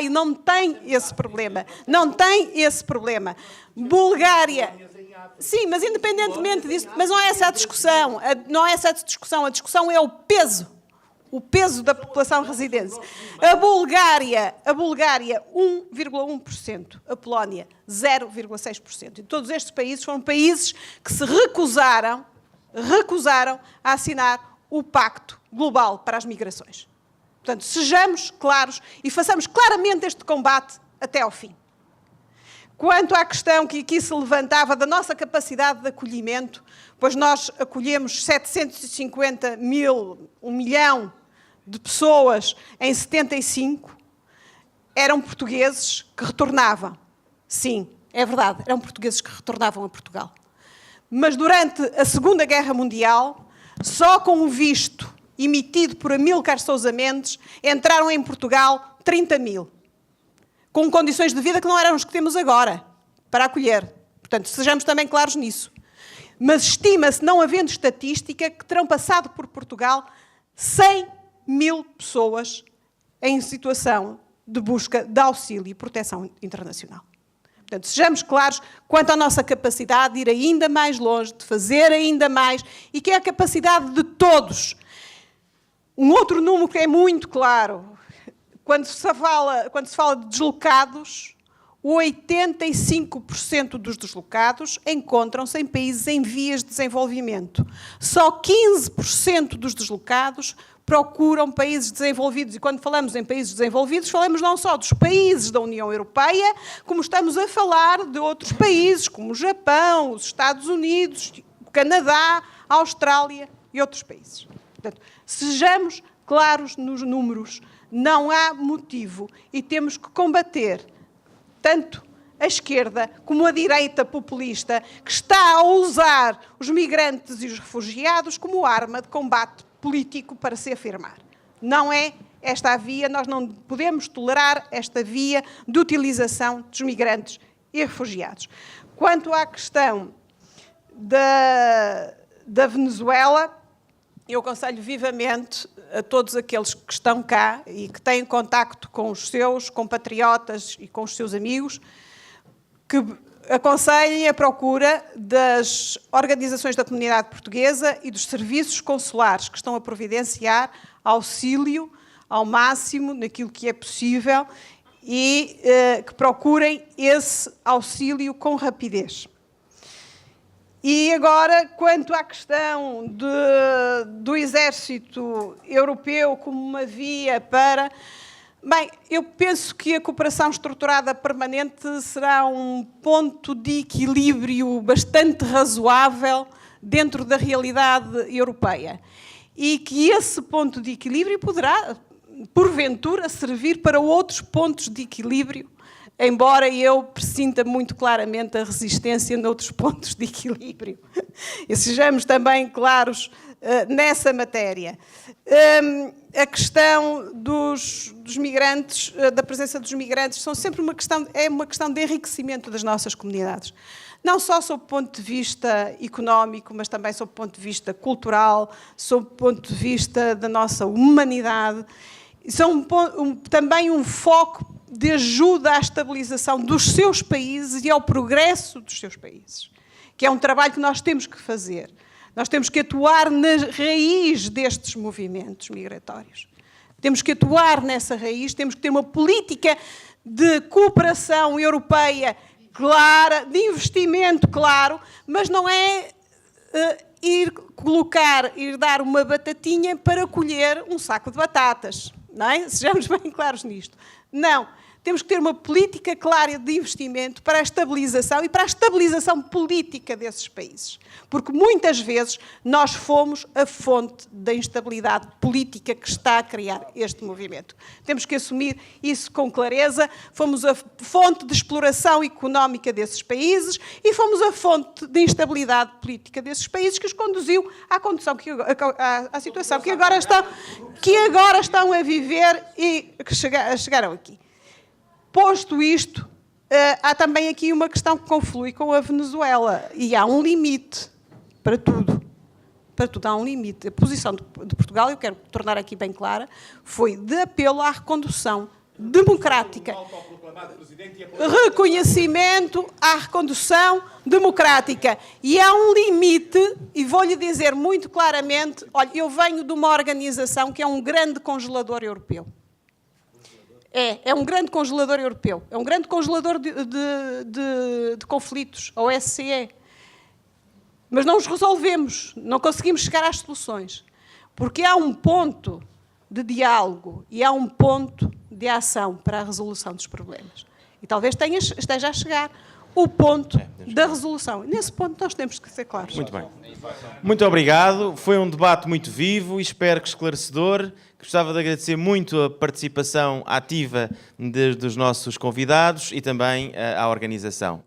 e não tem esse problema. Não tem esse problema. Bulgária... Sim, mas independentemente disso, mas não é essa a discussão. Não é essa a discussão é o peso da população residente. A Bulgária 1,1%, a Polónia 0,6%. E todos estes países foram países que se recusaram a assinar o Pacto Global para as Migrações. Portanto, sejamos claros e façamos claramente este combate até ao fim. Quanto à questão que aqui se levantava da nossa capacidade de acolhimento, pois nós acolhemos 750 mil, 1 milhão de pessoas em 75, eram portugueses que retornavam. Sim, é verdade, eram portugueses que retornavam a Portugal. Mas durante a Segunda Guerra Mundial, só com o visto emitido por Amílcar Sousa Mendes, entraram em Portugal 30 mil. Com condições de vida que não eram os que temos agora, para acolher. Portanto, sejamos também claros nisso. Mas estima-se, não havendo estatística, que terão passado por Portugal 100 mil pessoas em situação de busca de auxílio e proteção internacional. Portanto, sejamos claros quanto à nossa capacidade de ir ainda mais longe, de fazer ainda mais, e que é a capacidade de todos. Um outro número que é muito claro, quando se fala de deslocados, 85% dos deslocados encontram-se em países em vias de desenvolvimento. Só 15% dos deslocados procuram países desenvolvidos. E quando falamos em países desenvolvidos, falamos não só dos países da União Europeia, como estamos a falar de outros países, como o Japão, os Estados Unidos, o Canadá, a Austrália e outros países. Portanto, sejamos claros nos números. Não há motivo e temos que combater tanto a esquerda como a direita populista que está a usar os migrantes e os refugiados como arma de combate político para se afirmar. Não é esta a via, nós não podemos tolerar esta via de utilização dos migrantes e refugiados. Quanto à questão da Venezuela, eu aconselho vivamente a todos aqueles que estão cá e que têm contacto com os seus compatriotas e com os seus amigos, que aconselhem a procura das organizações da comunidade portuguesa e dos serviços consulares que estão a providenciar auxílio ao máximo naquilo que é possível e que procurem esse auxílio com rapidez. E agora, quanto à questão do exército europeu como uma via para... Bem, eu penso que a cooperação estruturada permanente será um ponto de equilíbrio bastante razoável dentro da realidade europeia. E que esse ponto de equilíbrio poderá, porventura, servir para outros pontos de equilíbrio, embora eu pressinta muito claramente a resistência noutros pontos de equilíbrio. E sejamos também claros nessa matéria. A questão dos migrantes, da presença dos migrantes, é uma questão de enriquecimento das nossas comunidades. Não só sob o ponto de vista económico, mas também sob o ponto de vista cultural, sob o ponto de vista da nossa humanidade. São também um foco de ajuda à estabilização dos seus países e ao progresso dos seus países, que é um trabalho que nós temos que fazer. Nós temos que atuar na raiz destes movimentos migratórios. Temos que atuar nessa raiz, temos que ter uma política de cooperação europeia clara, de investimento claro, mas não é ir dar uma batatinha para colher um saco de batatas. Não é? Sejamos bem claros nisto. Não. Temos que ter uma política clara de investimento para a estabilização e para a estabilização política desses países. Porque muitas vezes nós fomos a fonte da instabilidade política que está a criar este movimento. Temos que assumir isso com clareza. Fomos a fonte de exploração económica desses países e fomos a fonte de instabilidade política desses países que os conduziu à condição à situação que agora estão a viver e que chegaram aqui. Posto isto, há também aqui uma questão que conflui com a Venezuela e há um limite para tudo. para tudo há um limite. A posição de Portugal, eu quero tornar aqui bem clara, foi de apelo à recondução democrática. Reconhecimento à recondução democrática. E há um limite, e vou-lhe dizer muito claramente, olha, eu venho de uma organização que é um grande congelador europeu. É um grande congelador europeu. É um grande congelador de conflitos, a OSCE. Mas não os resolvemos, não conseguimos chegar às soluções. Porque há um ponto de diálogo e há um ponto de ação para a resolução dos problemas. E talvez esteja a chegar o ponto da resolução. Nesse ponto nós temos que ser claros. Muito bem. Muito obrigado. Foi um debate muito vivo e espero que esclarecedor. Gostava de agradecer muito a participação ativa dos nossos convidados e também à organização.